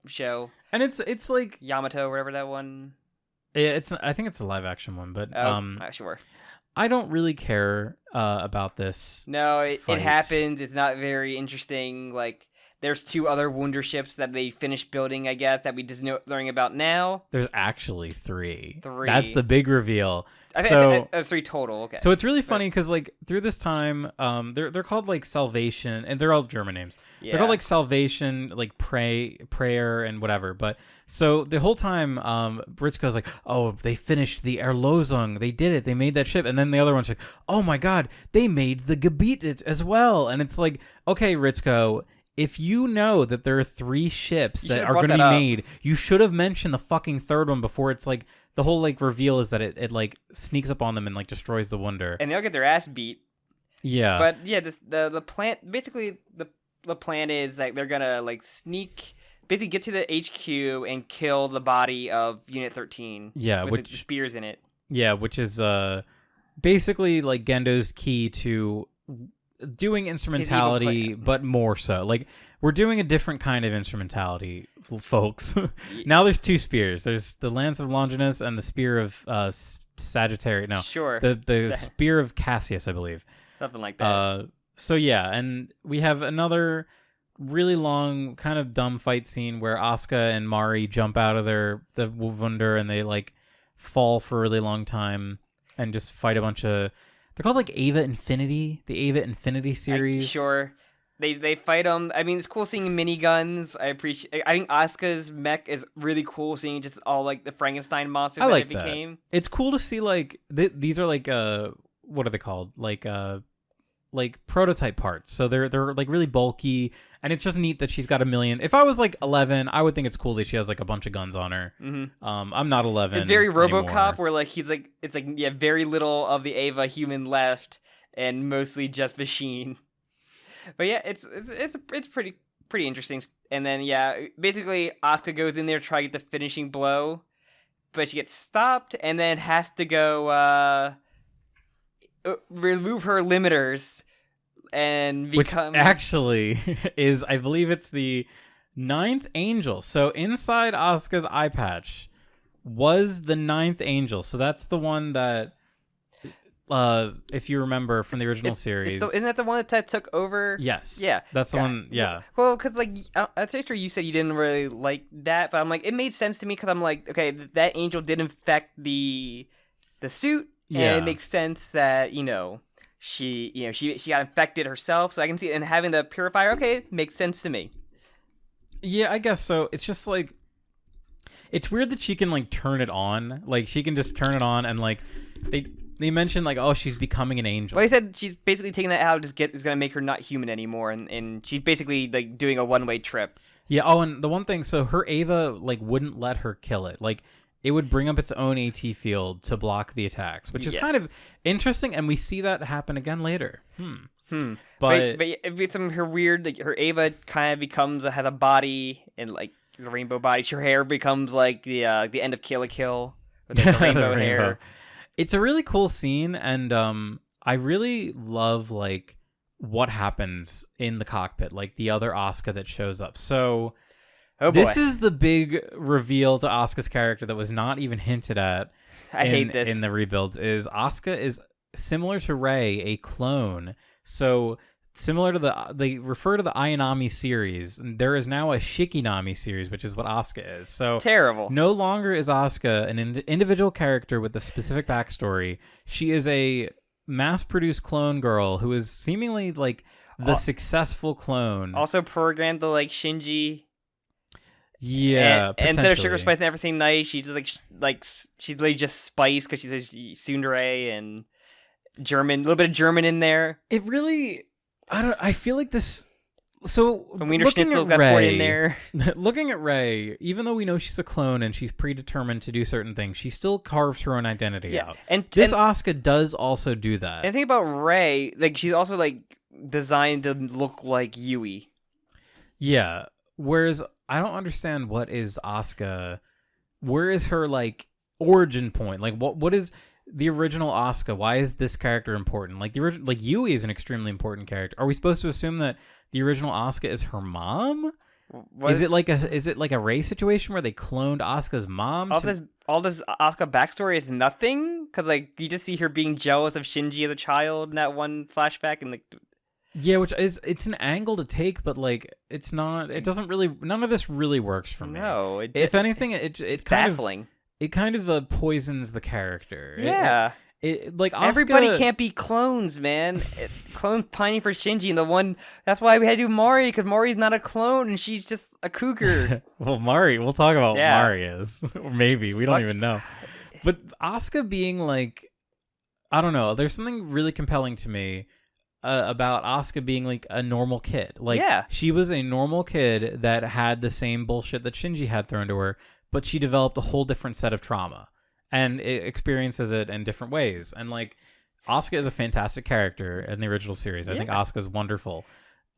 show. And it's like Yamato, whatever that one. Yeah, I think it's a live action one, but not sure. I don't really care about this. No, it happens. It's not very interesting. Like, there's 2 other Wunder ships that they finished building, I guess, that we just learning about now. There's actually 3. 3. That's the big reveal. I think there's 3 total. Okay. So it's really funny because like through this time, they're called like Salvation, and they're all German names. Yeah. They're called like Salvation, like prayer, and whatever. But so the whole time, Ritsuko's like, oh, they finished the Erlösung. They did it. They made that ship. And then the other one's like, oh my God, they made the Gebiet as well. And it's like, okay, Ritsuko, if you know that there are 3 ships that are going to be made, you should have mentioned the fucking 3rd one before it's like the whole like reveal is that it like sneaks up on them and like destroys the Wunder. And they'll get their ass beat. Yeah. But yeah, the plan, basically the plan is like they're going to like basically get to the HQ and kill the body of Unit 13. Yeah, with the spears in it. Yeah, which is basically like Gendo's key to doing instrumentality, but more so. Like, we're doing a different kind of instrumentality, folks. Now there's 2 spears. There's the Lance of Longinus and the Spear of Sagittarius. No, sure. The Spear of Cassius, I believe. Something like that. So yeah, and we have another really long, kind of dumb fight scene where Asuka and Mari jump out of the Wunder and they like fall for a really long time and just fight a bunch of. They're called like Ava Infinity, the Ava Infinity series. Sure. They fight them. I mean, it's cool seeing miniguns. I think Asuka's mech is really cool seeing just all like the Frankenstein monsters that it became. It's cool to see like these are like what are they called? Like prototype parts. So they're like really bulky, and it's just neat that she's got a million. If I was like 11, I would think it's cool that she has like a bunch of guns on her. Mm-hmm. I'm not 11. It's very RoboCop, anymore. where like it's like yeah, very little of the Ava human left, and mostly just machine. But yeah, it's pretty interesting. And then yeah, basically Asuka goes in there to try to get the finishing blow, but she gets stopped and then has to go remove her limiters and become. Which actually is, I believe it's the 9th angel. So inside Asuka's eye patch was the 9th angel. So that's the one that. If you remember from the original series. Isn't that the one that took over? Yes. Yeah. That's the one, yeah. Well, because, like, I'm pretty sure you said you didn't really like that, but I'm like, it made sense to me because I'm like, okay, that angel did infect the suit, and it makes sense that, she got infected herself, so I can see it, and having the purifier, okay, makes sense to me. Yeah, I guess so. It's just, like, it's weird that she can, like, turn it on. Like, she can just turn it on, and, like, They mentioned, like, oh, she's becoming an angel. Well, he said she's basically taking that out is going to make her not human anymore, and she's basically, like, doing a one-way trip. Yeah, oh, and the one thing, so her Ava, like, wouldn't let her kill it. Like, it would bring up its own AT field to block the attacks, which is kind of interesting, and we see that happen again later. But some her weird, like, her Ava kind of has a body, and, like, the rainbow body. Her hair becomes, like, the end of Kill la Kill, with, like, the rainbow hair. It's a really cool scene, and I really love, like, what happens in the cockpit, like, the other Asuka that shows up. So, this is the big reveal to Asuka's character that was not even hinted at in the rebuilds, is Asuka is similar to Rei, a clone. So, similar to they refer to the Ayanami series, there is now a Shikinami series, which is what Asuka is. So terrible. No longer is Asuka an individual character with a specific backstory. She is a mass-produced clone girl who is seemingly like the successful clone. Also programmed to like Shinji. Yeah, and instead of sugar, spice, and everything nice, she's like she's literally just spice because she says tsundere and German, a little bit of German in there. It really. I feel like this, So Some Wiener looking Schnitzel's at got poured in Rey, there. looking at Rey, even though we know she's a clone and she's predetermined to do certain things, she still carves her own identity out. And This Asuka does also do that. And the thing about Rey, like she's also like designed to look like Yui. Yeah. Whereas I don't understand what is Asuka. Where is her like origin point? Like what is the original Asuka? Why is this character important? Like like Yui is an extremely important character. Are we supposed to assume that the original Asuka is her mom? What? Is it like a Rey situation where they cloned Asuka's mom? All this Asuka backstory is nothing because like you just see her being jealous of Shinji as a child in that one flashback, and like Yeah, it's an angle to take, but like it's not. It doesn't really. None of this really works for me. No, if anything, it's kind baffling. It kind of poisons the character. Yeah. It like Asuka, Everybody can't be clones, man. Clones pining for Shinji, and the one that's why we had to do Mari because Mari's not a clone and she's just a cougar. Well, Mari, we'll talk about what Mari is, or maybe we don't even know. But Asuka being like, I don't know. There's something really compelling to me about Asuka being like a normal kid. Like she was a normal kid that had the same bullshit that Shinji had thrown to her, but she developed a whole different set of trauma. And it experiences it in different ways. And, like, Asuka is a fantastic character in the original series. I think Asuka's wonderful.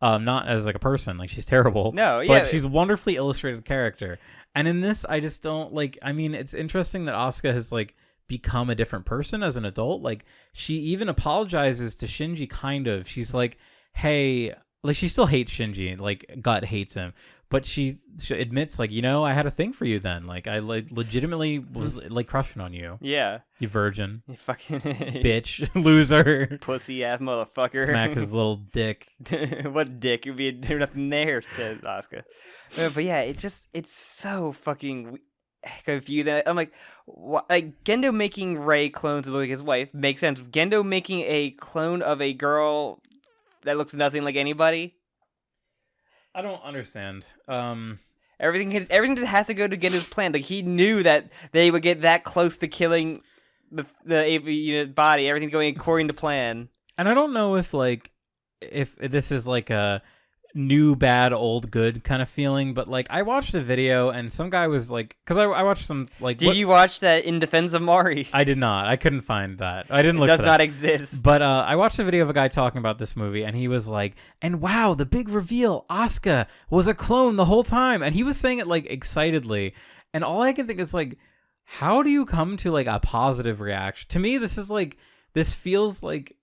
Not as, like, a person. Like, she's terrible. No, yeah. But she's a wonderfully illustrated character. And in this, I just don't, like... I mean, it's interesting that Asuka has, like, become a different person as an adult. Like, she even apologizes to Shinji, kind of. She's like, hey... Like, she still hates Shinji. Like, gut hates him. But she admits, like, you know, I had a thing for you then. Like, I like legitimately was like crushing on you. Yeah. You virgin. You fucking bitch. Loser. Pussy ass motherfucker. Smacks his little dick. What dick? There's nothing there, says Asuka. But yeah, it's so fucking confusing. I'm like, like Gendo making Rey clones to look like his wife makes sense. Gendo making a clone of a girl that looks nothing like anybody. I don't understand. Everything just has to go to Gendo's plan. Like he knew that they would get that close to killing the AV unit body. Everything's going according to plan. And I don't know if this is like a new bad old good kind of feeling, but like I watched a video and some guy was like, because I watched some like. Did you watch that In Defense of Mari? I did not. I couldn't find that. I didn't look. It does for not that. exist. But I watched a video of a guy talking about this movie, and he was like, "And wow, the big reveal! Asuka was a clone the whole time," and he was saying it like excitedly, and all I can think is like, how do you come to like a positive reaction? To me, this feels like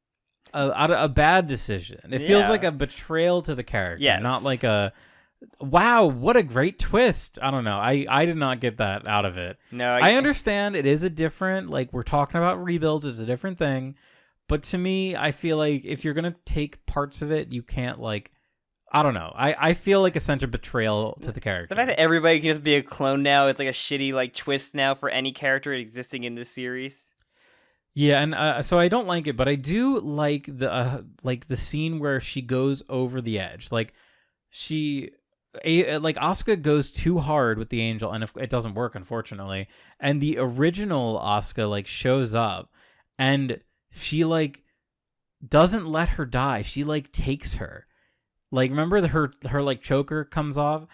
a bad decision. It feels like a betrayal to the character, not like a wow, what a great twist. I don't know. I did not get that out of it. No, I understand it is a different, like we're talking about rebuilds, it's a different thing. But to me, I feel like if you're gonna take parts of it, you can't like. I don't know. I feel like a sense of betrayal to the character. The fact that everybody can just be a clone now, it's like a shitty like twist now for any character existing in this series. Yeah, and so I don't like it, but I do like the scene where she goes over the edge. Like Asuka goes too hard with the angel, and it doesn't work, unfortunately. And the original Asuka like shows up, and she like doesn't let her die. She like takes her. Like remember her like choker comes off.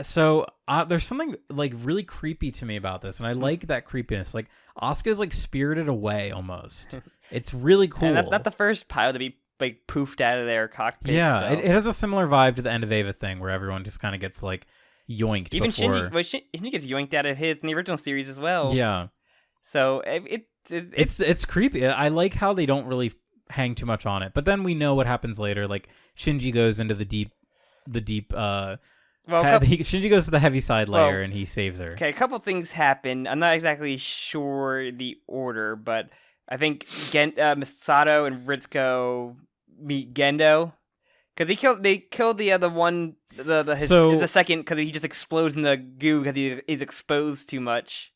So there's something like really creepy to me about this, and I like that creepiness. Like Asuka's like spirited away almost. It's really cool. And that's not the first pilot to be like poofed out of their cockpit. Yeah, so. it has a similar vibe to the end of Eva thing, where everyone just kind of gets like yoinked. Even before... Shinji gets yoinked out of his in the original series as well. Yeah. So it's creepy. I like how they don't really hang too much on it, but then we know what happens later. Like Shinji goes into the deep. Shinji goes to the heavy side layer and he saves her. Okay, a couple things happen. I'm not exactly sure the order, but I think Misato and Ritsuko meet Gendo because they killed the other one, the second, because he just explodes in the goo because he is exposed too much.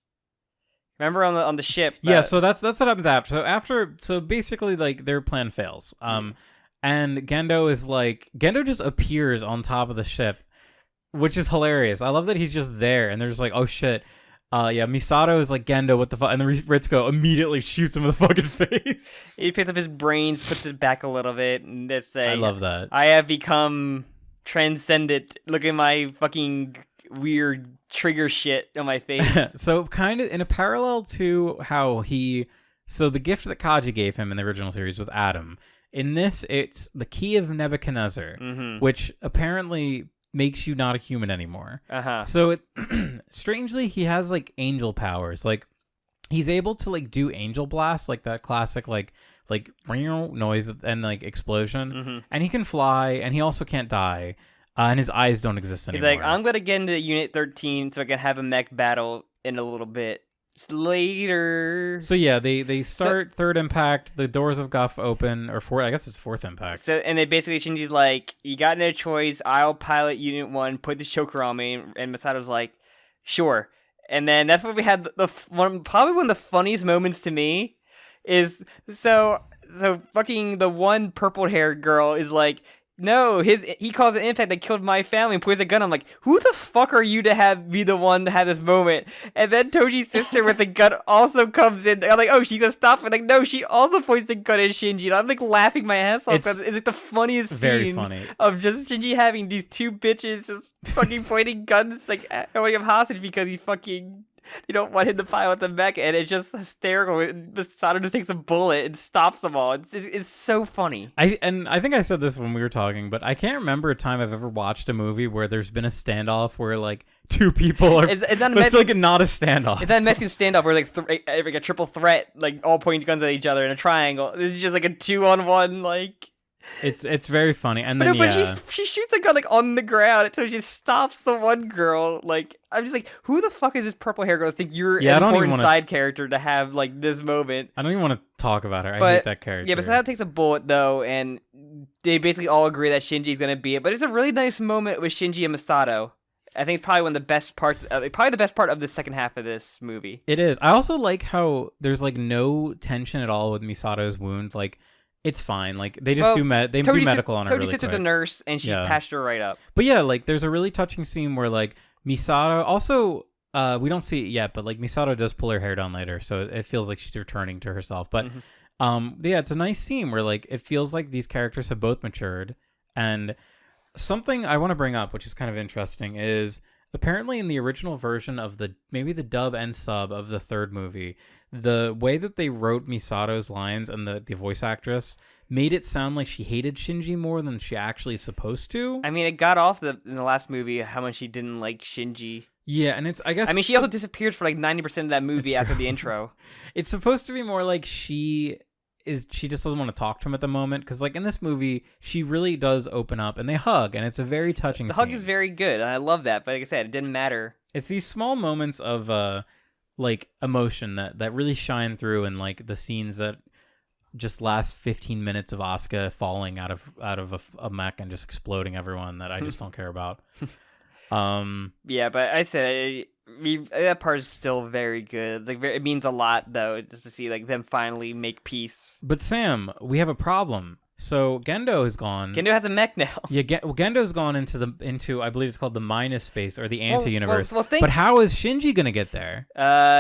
Remember on the ship? Yeah, so that's what happens after. So basically, like their plan fails. And Gendo just appears on top of the ship. Which is hilarious. I love that he's just there, and they're just like, "Oh shit!" Misato is like, "Gendo, what the fuck?" And then Ritsuko immediately shoots him in the fucking face. He picks up his brains, puts it back a little bit, and they say, "I love that. I have become transcendent. Look at my fucking weird trigger shit on my face. So kind of in a parallel to how so the gift that Kaji gave him in the original series was Adam. In this, it's the key of Nebuchadnezzar, which apparently makes you not a human anymore. So strangely, he has like angel powers. Like he's able to like do angel blast, like that classic like noise and like explosion, and he can fly, and he also can't die, and his eyes don't exist anymore. He's like, I'm gonna get into Unit 13 so I can have a mech battle in a little bit. Later. So yeah, they start third impact. The doors of Guff open, or fourth. I guess it's fourth impact. So and they basically Shinji's like, you got no choice. I'll pilot Unit 1. Put the choker on me. And Misato's like, sure. And then that's where we had probably one of the funniest moments to me is so fucking the one purple haired girl is like, no, he calls it impact that killed my family and points a gun. I'm like, who the fuck are you to be the one to have this moment? And then Toji's sister with the gun also comes in. I'm like, oh, she's gonna stop. I'm like, no, she also points the gun at Shinji. And I'm like laughing my ass off because it's like the funniest scene of just Shinji having these two bitches just fucking pointing guns like holding him hostage because they don't want him to pilot the mech, and it's just hysterical. Misato just takes a bullet and stops them all. It's so funny. I think I said this when we were talking, but I can't remember a time I've ever watched a movie where there's been a standoff where like two people are. It's like not a standoff. It's that Mexican standoff where like a triple threat, like all pointing guns at each other in a triangle. It's just like a 2-on-1 like. It's very funny, and then she shoots the gun like on the ground, so she stops the one girl. Like I'm just like, who the fuck is this purple hair girl? Think you're an important side character to have like this moment? I don't even want to talk about her. I hate that character. Yeah, but Misato takes a bullet though, and they basically all agree that Shinji's gonna be it. But it's a really nice moment with Shinji and Misato. I think it's probably one of the best parts. Probably the best part of the second half of this movie. It is. I also like how there's like no tension at all with Misato's wound. Like. It's fine. Like they just do medical on her really quick. Toji's a nurse, and she patched her right up. But yeah, like there's a really touching scene where like Misato also we don't see it yet, but like Misato does pull her hair down later, so it feels like she's returning to herself. But yeah, it's a nice scene where like it feels like these characters have both matured. And something I want to bring up, which is kind of interesting, is apparently in the original version of maybe the dub and sub of the third movie, the way that they wrote Misato's lines and the voice actress made it sound like she hated Shinji more than she actually is supposed to. I mean, it got off in the last movie how much she didn't like Shinji. Yeah, and she also disappeared for like 90% of that movie after the intro. It's supposed to be more like she just doesn't want to talk to him at the moment, because like in this movie she really does open up and they hug, and it's a very touching scene. The hug is very good, and I love that, but like I said, it didn't matter. It's these small moments of like emotion that really shine through, and like the scenes that just last 15 minutes of Asuka falling out of a mech and just exploding everyone that I just don't care about. Yeah, but I said that part is still very good. Like it means a lot though, just to see like them finally make peace. But Sam, we have a problem. So Gendo is gone. Gendo has a mech now. Yeah, Gendo's gone into I believe it's called the minus space or the anti-universe. But how is Shinji gonna get there?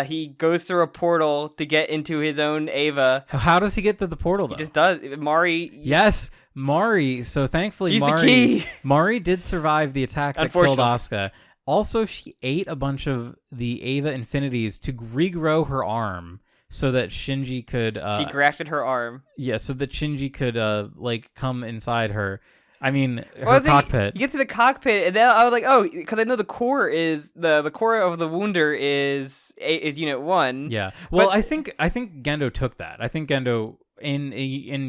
He goes through a portal to get into his own Eva. How does he get to the portal though? He just does. Mari. Yes, Mari. So thankfully, she's the key. Mari did survive the attack that killed Asuka. Also, she ate a bunch of the Eva Infinities to regrow her arm, so that Shinji could... she grafted her arm. Yeah, so that Shinji could, like, come inside her... I mean, her cockpit. You get to the cockpit, and then I was like, oh, because I know the core is... The core of the Wunder is Unit 1. Yeah. Well, I think Gendo took that. I think Gendo... In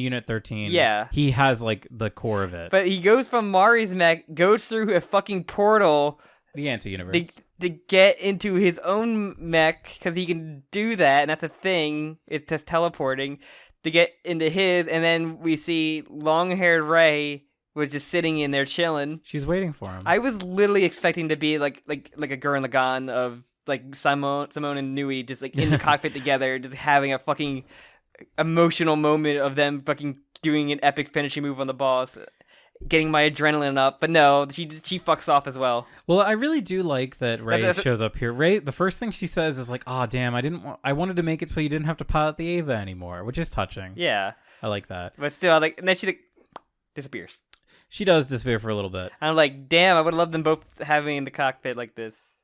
Unit 13, he has, like, the core of it. But he goes from Mari's mech, goes through a fucking portal... The anti-universe. To get into his own mech, because he can do that, and that's the thing, it's just teleporting, to get into his, and then we see long-haired Rei was just sitting in there chilling. She's waiting for him. I was literally expecting to be like a Gurren Lagann of like Simone and Nui just like in the cockpit together, just having a fucking emotional moment of them fucking doing an epic finishing move on the boss. Getting my adrenaline up, but no, she fucks off as well. Well, I really do like that Rei shows up here. Rei, the first thing she says is like, "Oh, damn, I wanted to make it so you didn't have to pilot the Eva anymore," which is touching. Yeah, I like that. But still, like, and then she like disappears. She does disappear for a little bit. I'm like, damn, I would love them both having in the cockpit like this.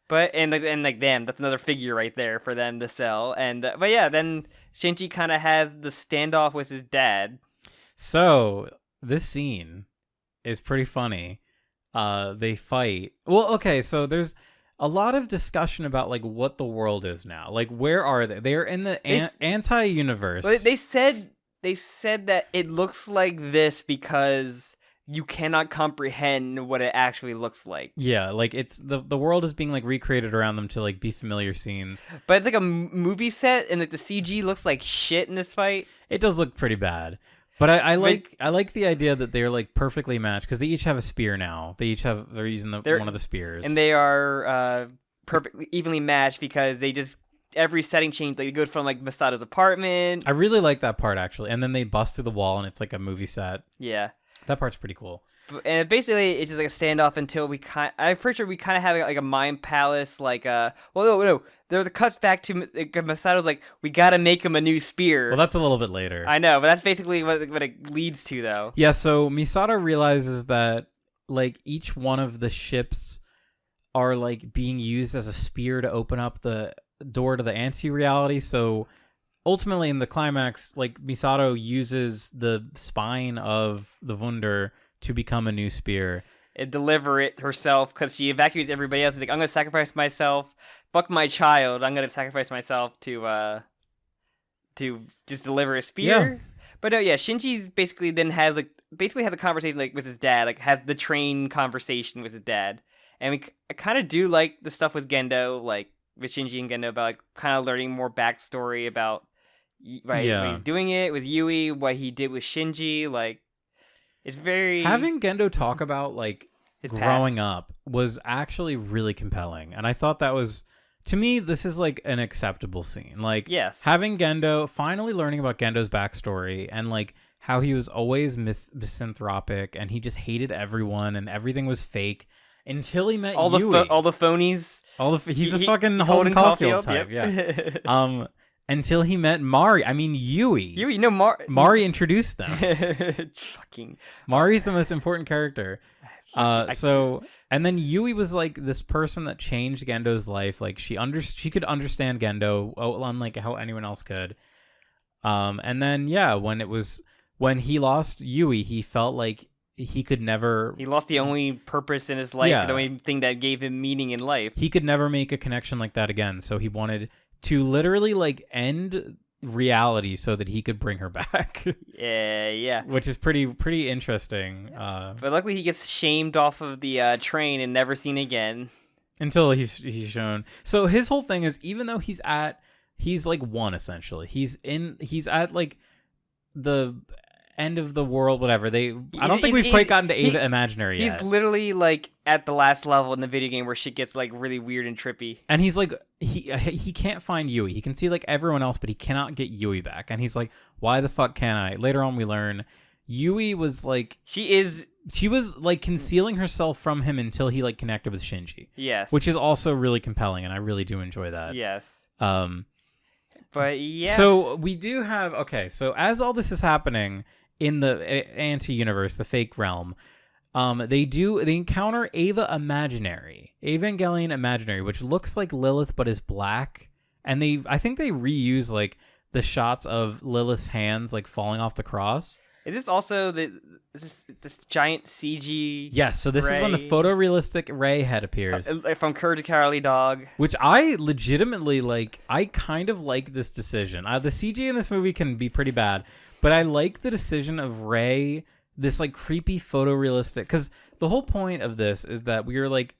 But and damn, that's another figure right there for them to sell. And but yeah, then Shinji kind of has the standoff with his dad. So this scene is pretty funny. They fight. Well, okay, so there's a lot of discussion about like what the world is now. Like, where are they? They're in the anti-universe. But they said that it looks like this because you cannot comprehend what it actually looks like. Yeah, like it's the world is being like recreated around them to like be familiar scenes. But it's like a movie set, and like the CG looks like shit in this fight. It does look pretty bad. But I like the idea that they're like perfectly matched because they each have a spear now. They're using one of the spears, and they are perfectly evenly matched because they just every setting change. Like, they go from like Misato's apartment. I really like that part actually, and then they bust through the wall and it's like a movie set. Yeah, that part's pretty cool. And basically, it's just like a standoff until I'm pretty sure we kind of have like a mind palace. Like no. There was a cuts back to Misato's like, we gotta make him a new spear. Well, that's a little bit later. I know, but that's basically what it leads to, though. Yeah, so Misato realizes that like each one of the ships are like being used as a spear to open up the door to the anti-reality. So ultimately, in the climax, like Misato uses the spine of the Wunder to become a new spear. And deliver it herself because she evacuates everybody else. She's like, I'm gonna sacrifice myself. Fuck my child. I'm gonna sacrifice myself to just deliver a spear. Yeah. But no, yeah, Shinji's basically then has a conversation like with his dad, like has the train conversation with his dad, and I kind of do like the stuff with Gendo, like with Shinji and Gendo about like kind of learning more backstory about when he's doing it with Yui, what he did with Shinji, like. It's very having Gendo talk about like his growing up was actually really compelling, and I thought that was, to me, this is like an acceptable scene. Like, yes, having Gendo finally learning about Gendo's backstory and like how he was always misanthropic and he just hated everyone and everything was fake until he met Yui. All the phonies. He's a fucking Holden Caulfield type. Yep. Yeah. Until he met Mari. I mean, Yui. Mari introduced them. Fucking Mari's the most important character. And then Yui was like this person that changed Gendo's life. Like she could understand Gendo, unlike how anyone else could. And then when he lost Yui, he felt like he could never. He lost the only purpose in his life, the only thing that gave him meaning in life. He could never make a connection like that again. So he wanted to literally like end reality so that he could bring her back. yeah. Which is pretty interesting. But luckily he gets shamed off of the train and never seen again. Until he's shown. So his whole thing is, even though he's like one essentially. He's at like the end of the world, whatever. I don't think we've quite gotten to Eva Imaginary yet. He's literally like at the last level in the video game where shit gets like really weird and trippy. And he's like, he can't find Yui. He can see like everyone else, but he cannot get Yui back. And he's like, why the fuck can't I? Later on, we learn Yui was like, she was like concealing herself from him until he like connected with Shinji. Yes, which is also really compelling, and I really do enjoy that. Yes. But yeah. So we do have So as all this is happening in the anti-universe, the fake realm, they encounter Evangelion Imaginary, which looks like Lilith but is black, and I think they reuse like the shots of Lilith's hands like falling off the cross. Is this also this giant CG? Yes, so this is when the photorealistic Ray head appears. From Courage the Cowardly Dog. Which I legitimately like. I kind of like this decision. The CG in this movie can be pretty bad, but I like the decision of Ray, this like creepy photorealistic, because the whole point of this is that we are like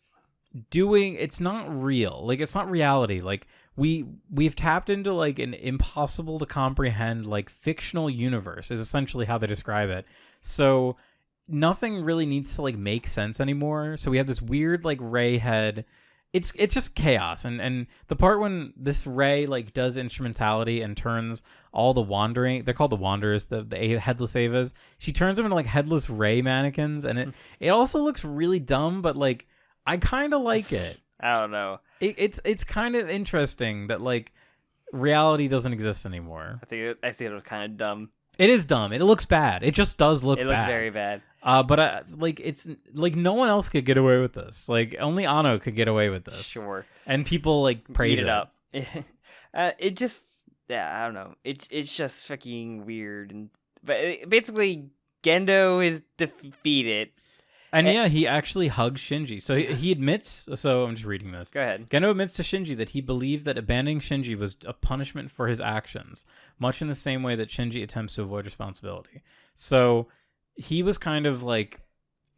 it's not real. Like, it's not reality. Like, we've tapped into like an impossible to comprehend like fictional universe is essentially how they describe it. So nothing really needs to like make sense anymore. So we have this weird like Ray head. It's just chaos. And the part when this Ray like does instrumentality and turns all the wandering, they're called the Wanderers, the headless Avas. She turns them into like headless Ray mannequins, and it also looks really dumb, but like I kind of like it. I don't know. It's kind of interesting that like reality doesn't exist anymore. I think it was kind of dumb. It is dumb. It looks bad. It just does look bad. It looks very bad. But like it's like no one else could get away with this. Like only Anno could get away with this. Sure. And people like praise Eat it up. It just I don't know. It's just fucking weird basically Gendo is defeated. And yeah, he actually hugs Shinji. So he admits. So I'm just reading this. Go ahead. Gendo admits to Shinji that he believed that abandoning Shinji was a punishment for his actions, much in the same way that Shinji attempts to avoid responsibility. So he was kind of like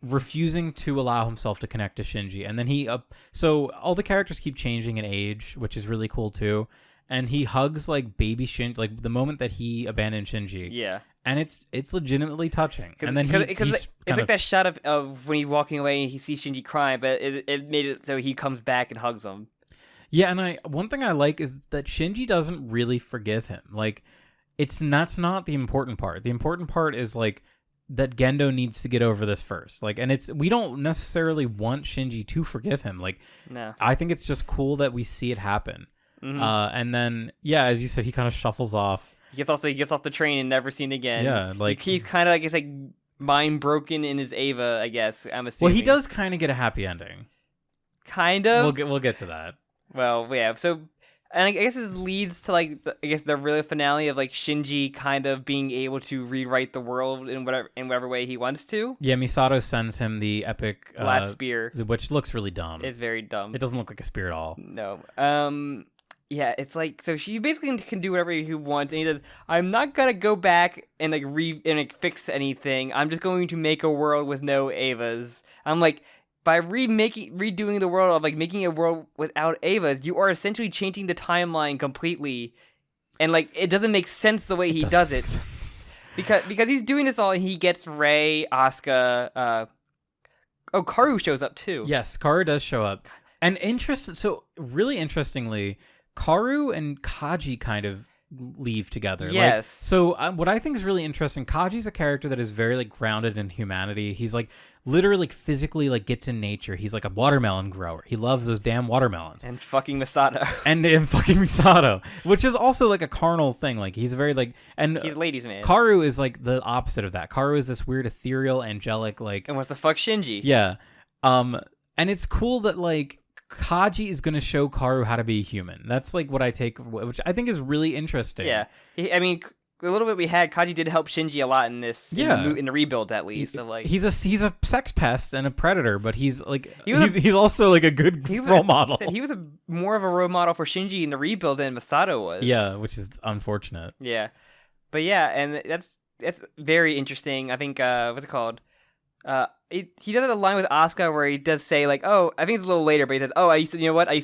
refusing to allow himself to connect to Shinji, and then so all the characters keep changing in age, which is really cool too. And he hugs like baby Shinji, like the moment that he abandoned Shinji. Yeah. And it's legitimately touching. And then it's like that shot of when he's walking away and he sees Shinji crying, but it made it so he comes back and hugs him. Yeah, and one thing I like is that Shinji doesn't really forgive him. Like, that's not the important part. The important part is like that Gendo needs to get over this first. Like, and we don't necessarily want Shinji to forgive him. Like, no. I think it's just cool that we see it happen. Mm-hmm. And then, yeah, as you said, he kind of shuffles off. He gets off the train and never seen again. Yeah, like he's kind of like it's like mind broken in his Ava, I guess. I'm assuming. Well, he does kind of get a happy ending. Kind of. We'll get to that. Well, yeah. So, and I guess this leads to like the real finale of like Shinji kind of being able to rewrite the world in whatever way he wants to. Yeah, Misato sends him the epic last spear, which looks really dumb. It's very dumb. It doesn't look like a spear at all. No. Yeah, it's like so she basically can do whatever he wants, and he says, "I'm not gonna go back and like fix anything. I'm just going to make a world with no Avas." I'm like, by redoing the world of like making a world without Avas, you are essentially changing the timeline completely, and like it doesn't make sense the way he does it, because he's doing this all. And he gets Rei, Asuka, Karu shows up too. Yes, Karu does show up, and really interestingly, Karu and Kaji kind of leave together. Yes. So what I think is really interesting, Kaji's a character that is very like grounded in humanity. He's like literally like physically like gets in nature. He's like a watermelon grower. He loves those damn watermelons. And fucking Misato. and fucking Misato, which is also like a carnal thing. Like he's very like he's ladies man. Karu is like the opposite of that. Karu is this weird ethereal angelic like. And what's the fuck Shinji? Yeah. And it's cool that like Kaji is going to show Karu how to be human. That's like what I take, which I think is really interesting. Yeah. I mean, a little bit we had, Kaji did help Shinji a lot in this. Yeah. In the rebuild, at least. So, like, he's a sex pest and a predator, but he's like, he's also like a good role model. He was more of a role model for Shinji in the rebuild than Misato was. Yeah, which is unfortunate. Yeah. But yeah, and that's very interesting. I think, what's it called? He does a line with Asuka where he does say like, "Oh, I think it's a little later," but he says, "Oh, I used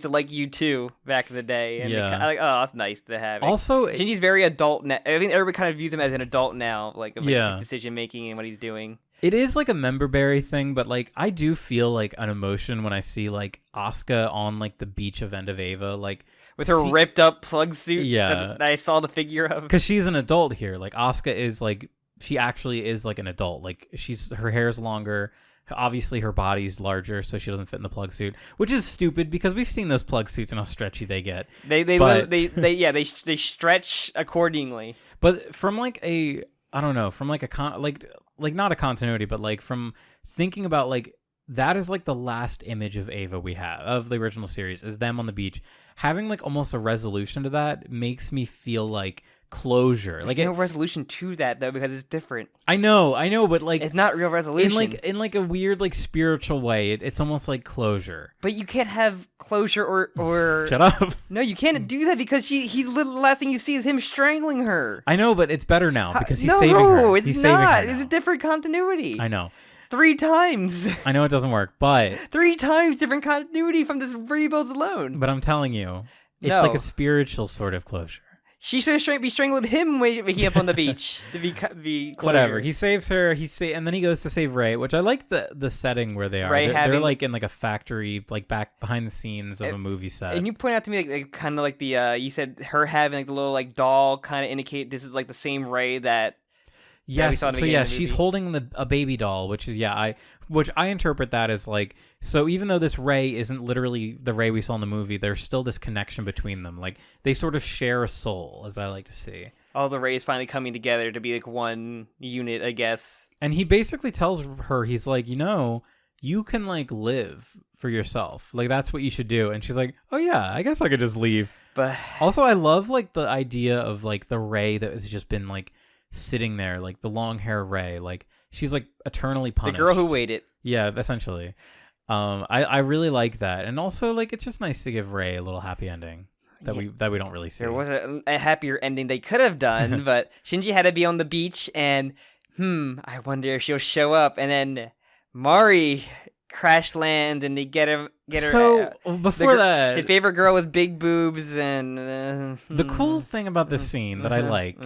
to like you too back in the day." And yeah, like, oh, that's nice to have. Also, Shinji's very adult now. I mean, everybody kind of views him as an adult now, like his decision making and what he's doing. It is like a member berry thing, but like I do feel like an emotion when I see like Asuka on like the beach of End of Ava, like with her ripped up plug suit. Yeah, that I saw the figure of. Because she's an adult here. Like Asuka is like. She actually is like an adult. Like her hair's longer. Obviously her body's larger, so she doesn't fit in the plug suit, which is stupid because we've seen those plug suits and how stretchy they get. They stretch accordingly. But from like a from like a like not a continuity, but like from thinking about like that is like the last image of Ava we have of the original series is them on the beach. Having like almost a resolution to that makes me feel like closure. There's no resolution to that though because it's different. I know, but like it's not real resolution. In like a weird like spiritual way, it's almost like closure. But you can't have closure or Shut up. No, you can't do that because the last thing you see is him strangling her. I know, but it's better now because he's saving her. No, it's not. It's a different continuity. I know. 3 times. I know it doesn't work, but 3 times different continuity from this rebuilds alone. But I'm telling you, it's like a spiritual sort of closure. She should be strangling him waking up on the beach to be closure. Whatever. He saves her. And then he goes to save Rei, which I like the setting where they are. They're like in like a factory, like back behind the scenes of a movie set. And you point out to me like kind of like the you said her having like the little like doll kind of indicate this is like the same Rei that. Yes, so yeah, she's holding a baby doll, which I interpret that as like, so even though this Rei isn't literally the Rei we saw in the movie, there's still this connection between them. Like they sort of share a soul, as I like to see. all the Reis finally coming together to be like one unit, I guess. And he basically tells her, he's like, you can like live for yourself. Like that's what you should do. And she's like, oh yeah, I guess I could just leave. But also I love like the idea of like the Rei that has just been like sitting there, like the long hair Rei, like she's like eternally punished. The girl who waited. Yeah, essentially. I really like that. And also like it's just nice to give Rei a little happy ending that we don't really see. There was a happier ending they could have done, but Shinji had to be on the beach and I wonder if she'll show up, and then Mari crash land and they get her. So before that, his favorite girl with big boobs, and the cool thing about this scene that I like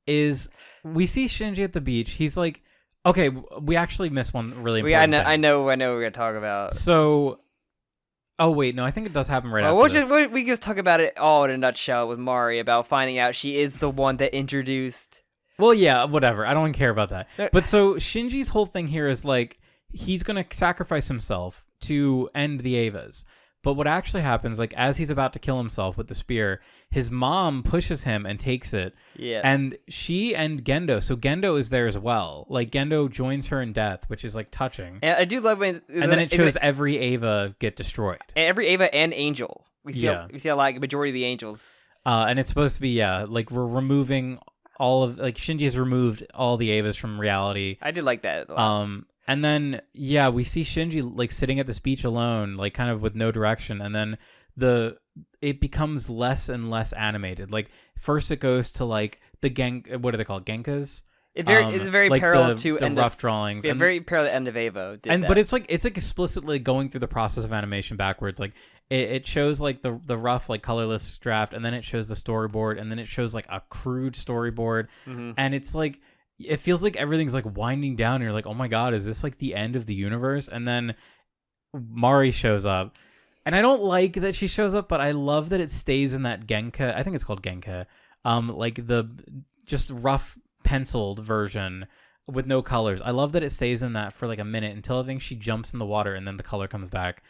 is we see Shinji at the beach. He's like, okay, we actually missed one really important thing. I know what we're gonna talk about. So, oh wait, no, I think it does happen right after this. We just talk about it all in a nutshell with Mari about finding out she is the one that introduced. Well, yeah, whatever. I don't care about that. But so Shinji's whole thing here is like he's going to sacrifice himself to end the Evas. But what actually happens, like as he's about to kill himself with the spear, his mom pushes him and takes it. Yeah. And she and Gendo, so Gendo is there as well. Like Gendo joins her in death, which is like touching. And I do love when... And then it shows every Eva get destroyed. Every Eva and Angel. We see a lot, majority of the Angels. And it's supposed to be, like we're removing all of, like Shinji has removed all the Evas from reality. I did like that a lot. And then, we see Shinji like sitting at this beach alone, like kind of with no direction. And then it becomes less and less animated. Like first it goes to like the what are they called? Genkas? It's very like parallel to the rough drawings. Yeah, very parallel to End of Ava. But it's like explicitly going through the process of animation backwards. Like it shows like the rough like colorless draft, and then it shows the storyboard, and then it shows like a crude storyboard, and it's like it feels like everything's like winding down. And you're like, oh my god, is this like the end of the universe? And then Mari shows up, and I don't like that she shows up, but I love that it stays in that Genka. I think it's called Genka. Like the just rough penciled version with no colors. I love that it stays in that for like a minute until I think she jumps in the water and then the color comes back.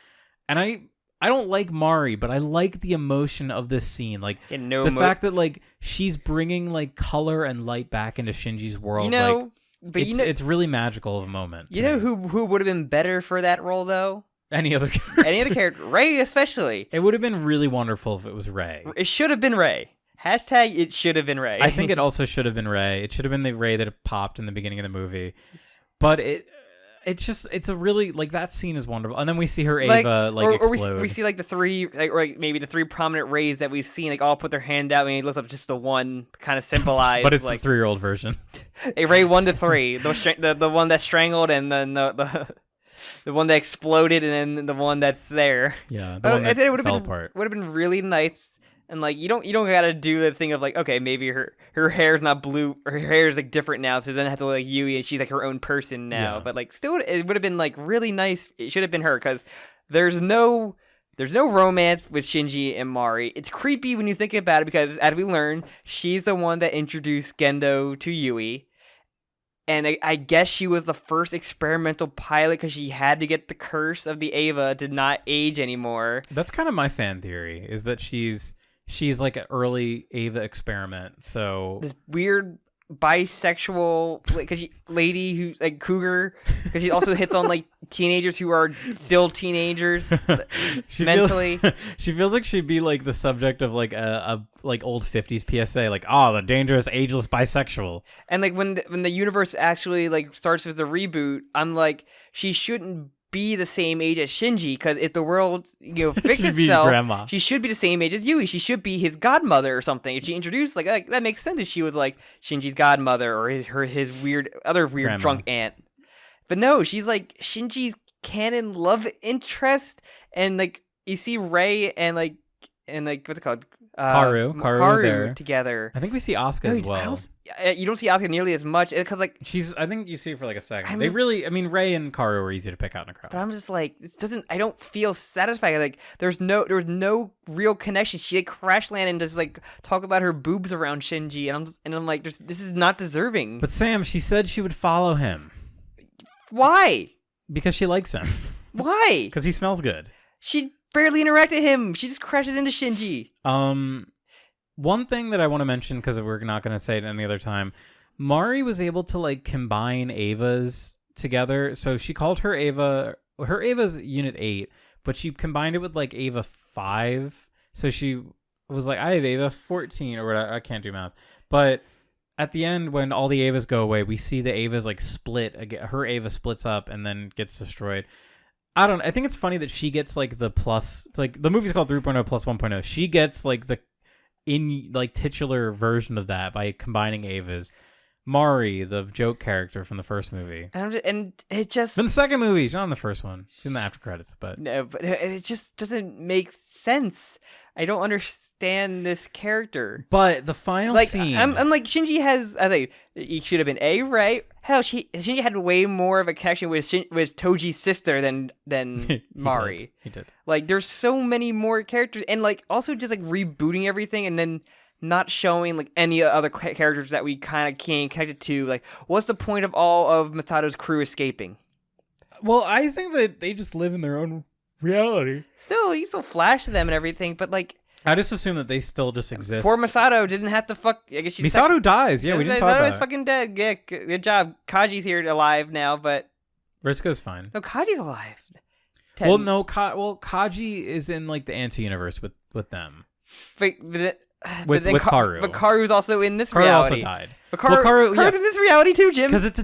And I don't like Mari, but I like the emotion of this scene. Like fact that like she's bringing like color and light back into Shinji's world. It's really magical of a moment. You know who would have been better for that role though? Any other character. Any other character. Rei especially. It would have been really wonderful if it was Rei. It should have been Rei. Hashtag it should have been Rei. I think it also should have been Rei. It should have been the Rei that popped in the beginning of the movie. But it's a really like that scene is wonderful. And then we see her Ava explode. Or we see like the three maybe the three prominent Reis that we've seen like all put their hand out and he looks up just the one kind of symbolized. But it's like, the 3-year-old version. A Rei 1 to 3, the one that strangled and then the one that exploded and then the one that's there. Yeah, the one that fell apart. Would have been really nice. And like you don't gotta do the thing of like, okay, maybe her hair's not blue, or her hair is like different now, so she doesn't have to look like Yui and she's like her own person now. Yeah. But like still it would have been like really nice. It should have been her, because there's no romance with Shinji and Mari. It's creepy when you think about it, because as we learn, she's the one that introduced Gendo to Yui. And I guess she was the first experimental pilot because she had to get the curse of the Eva to not age anymore. That's kind of my fan theory, is that she's like an early Eva experiment. So this weird bisexual lady who's like cougar, because she also hits on like teenagers who are still teenagers mentally. She feels like she'd be like the subject of like a like old 50s PSA, like the dangerous ageless bisexual. And like when the universe actually like starts with the reboot, I'm like, she shouldn't be the same age as Shinji, because if the world fixes itself, she should be the same age as Yui. She should be his godmother or something. If she introduced like that makes sense if she was like Shinji's godmother or his weird grandma. Drunk aunt. But no, she's like Shinji's canon love interest, and like you see Rei and like what's it called? Karu there together. I think we see Asuka as well. You don't see Asuka nearly as much because like I think you see her for like a second. Rei and Karu are easy to pick out in a crowd. But I'm just like, I don't feel satisfied. Like there was no real connection. She like crash land and just like talk about her boobs around Shinji, and I'm like, this is not deserving. But Sam, she said she would follow him. Why? Because she likes him. Why? Because he smells good. She barely interacted with him. She just crashes into Shinji. one thing that I want to mention, because we're not going to say it any other time, Mari was able to like combine Avas together. So she called her Ava. Her Ava's Unit 8, but she combined it with like Ava 5. So she was like, I have Ava 14 or whatever. I can't do math. But at the end, when all the Avas go away, we see the Avas like split. Her Ava splits up and then gets destroyed. I think it's funny that she gets like the plus, like the movie's called 3.0 plus 1.0. She gets like the titular version of that by combining Avas. Mari, the joke character from the first movie, and it just in the second movie, she's not in the first one. She's in the after credits, but no, but it just doesn't make sense. I don't understand this character. But the final scene, I'm like, Shinji has, I think he should have been A, right? Hell, Shinji had way more of a connection with Toji's sister than Mari. He did. Like, there's so many more characters, and like also just like rebooting everything, and then not showing like any other characters that we kind of can't connect it to. Like, what's the point of all of Misato's crew escaping? Well, I think that they just live in their own reality. Still, you still flash them and everything, but like, I just assume that they still just exist. Poor Misato didn't have to fuck. I guess Misato dies. Yeah, we didn't talk about it. Misato's fucking dead. Yeah, good job. Kaji's here alive now, but Risco's fine. No, Kaji's alive. Well, no, Kaji is in like the anti-universe with them. With Karu. But Karu's also in this Karu reality. Also died. But Karu's in this reality too, Jim. Because it's a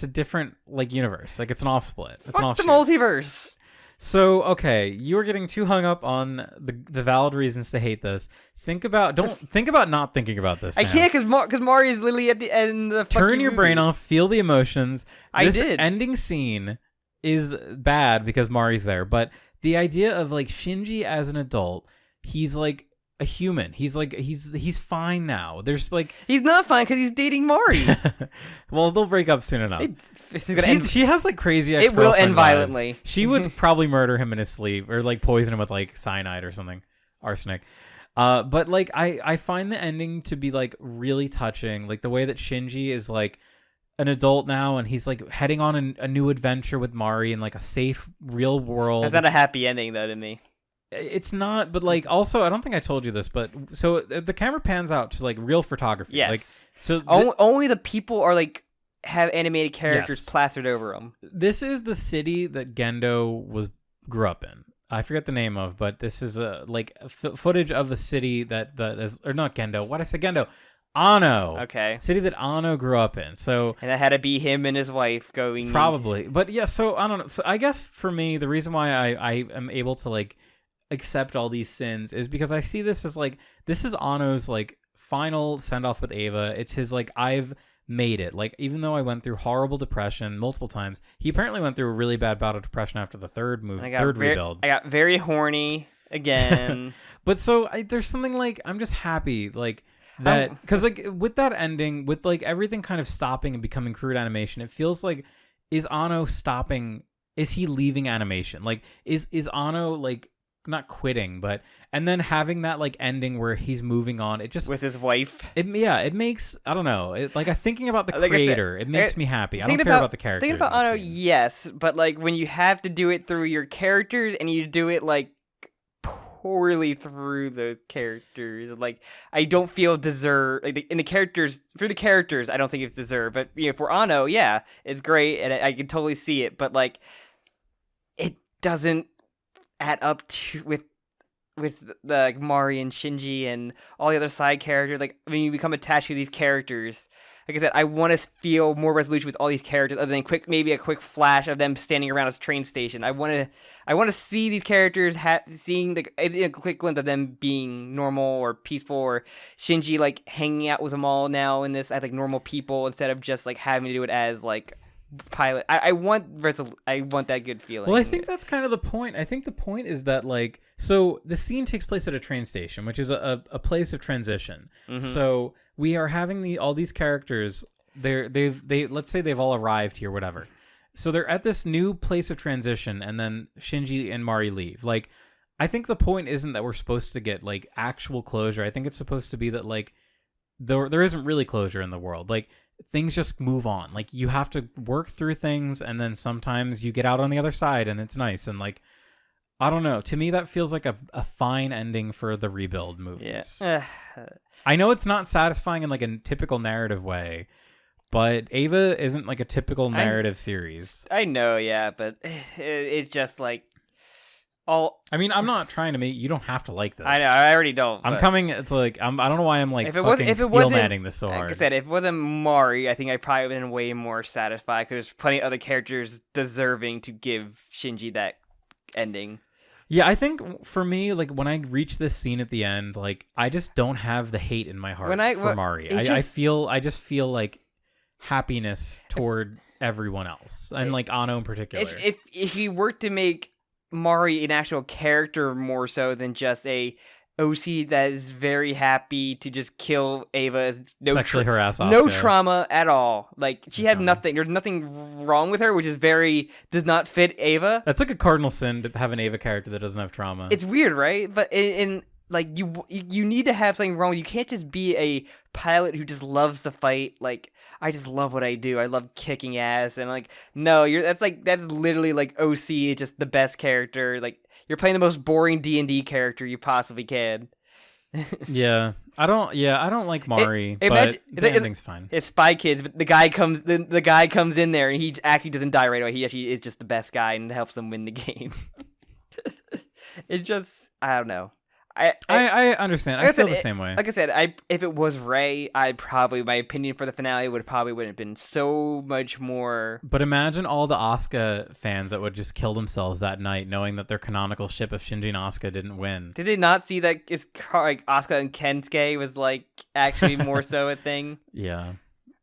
different like universe. Like it's an off split. It's an Fuck the offshoot. multiverse. So okay, you are getting too hung up on the valid reasons to hate this. Think about not thinking about this. I can't because Mari is literally at the end of the Turn your movie. brain off. Feel the emotions. I This did. ending scene is bad because Mari's there, but the idea of like Shinji as an adult, he's like a human. He's like he's fine now. There's like he's not fine because he's dating Mari. Well, they'll break up soon enough. She has like crazy. It will end violently. She would probably murder him in his sleep or like poison him with like cyanide or something, arsenic. But like I find the ending to be like really touching. Like the way that Shinji is like an adult now and he's like heading on a new adventure with Mari in like a safe real world. That's not a happy ending though to me. It's not, but like also I don't think I told you this, but so the camera pans out to like real photography. Yes. Like so only the people are like have animated characters plastered over them. This is the city that Gendo grew up in. I forget the name of, but this is footage of the city that is, or not Gendo. What I said Gendo, Ano. Okay. City that Ano grew up in. So and that had to be him and his wife going. Probably, but yeah. So I don't know. So I guess for me, the reason why I am able to like accept all these sins is because I see this as like this is Ano's like final send off with Ava. It's his like I've made it. Like even though I went through horrible depression multiple times, he apparently went through a really bad bout of depression after the third rebuild. I got very horny again. But so there's something like I'm just happy like that because like with that ending with like everything kind of stopping and becoming crude animation, it feels like is Ano stopping? Is he leaving animation? Like is Ano like not quitting, but and then having that like ending where he's moving on, it just with his wife. It makes I don't know. It like thinking about the creator, it makes me happy. I don't care about the characters. Thinking about Ano, yes, but like when you have to do it through your characters and you do it like poorly through those characters, like I don't feel deserve like in the characters for the characters. I don't think it's deserved, but you know for Ano, yeah, it's great and I can totally see it, but like it doesn't add up to with the like Mari and Shinji and all the other side characters. Like when you become attached to these characters, like I said, I want to feel more resolution with all these characters other than maybe a quick flash of them standing around a train station. I want to see these characters seeing a quick glimpse of them being normal or peaceful, or Shinji like hanging out with them all now in this as like normal people instead of just like having to do it as like pilot. I want that good feeling. Well, I think that's kind of the point. I think the point is that like so the scene takes place at a train station, which is a place of transition. Mm-hmm. So we are having all these characters. They let's say they've all arrived here, whatever. So they're at this new place of transition, and then Shinji and Mari leave. Like I think the point isn't that we're supposed to get like actual closure. I think it's supposed to be that like there isn't really closure in the world. Like things just move on. Like you have to work through things and then sometimes you get out on the other side and it's nice. And like I don't know. To me, that feels like a fine ending for the rebuild movies. Yeah. I know it's not satisfying in like a typical narrative way, but Ava isn't like a typical narrative series. I know, yeah, but it's just like all. I mean, I'm not trying to make you don't have to like this. I know, I already don't. I'm coming. It's like I don't know why I'm like fucking steel matting this so hard. Like I said, if it wasn't Mari, I think I probably would have been way more satisfied because there's plenty of other characters deserving to give Shinji that ending. Yeah, I think for me, like when I reach this scene at the end, like I just don't have the hate in my heart for Mari. I just feel like happiness toward everyone else, and like Ano in particular. If you were to make Mari an actual character more so than just a OC that is very happy to just kill Ava, sexually harass Asuka. No trauma at all. Like she had nothing. There's nothing wrong with her, which is does not fit Ava. That's like a cardinal sin to have an Ava character that doesn't have trauma. It's weird, right? But in like you need to have something wrong. You can't just be a pilot who just loves to fight. Like I just love what I do. I love kicking ass, and like no, that's literally like OC, just the best character. Like you're playing the most boring D&D character you possibly can. Yeah, I don't like Mari, but the ending's fine. It's Spy Kids, but the guy comes in there and he actually doesn't die right away. He actually is just the best guy and helps them win the game. It's just I don't know. I understand. I feel the same way. Like I said, if it was Rey, my opinion for the finale wouldn't have been so much more. But imagine all the Asuka fans that would just kill themselves that night, knowing that their canonical ship of Shinji and Asuka didn't win. Did they not see that like Asuka and Kensuke was like actually more so a thing? Yeah.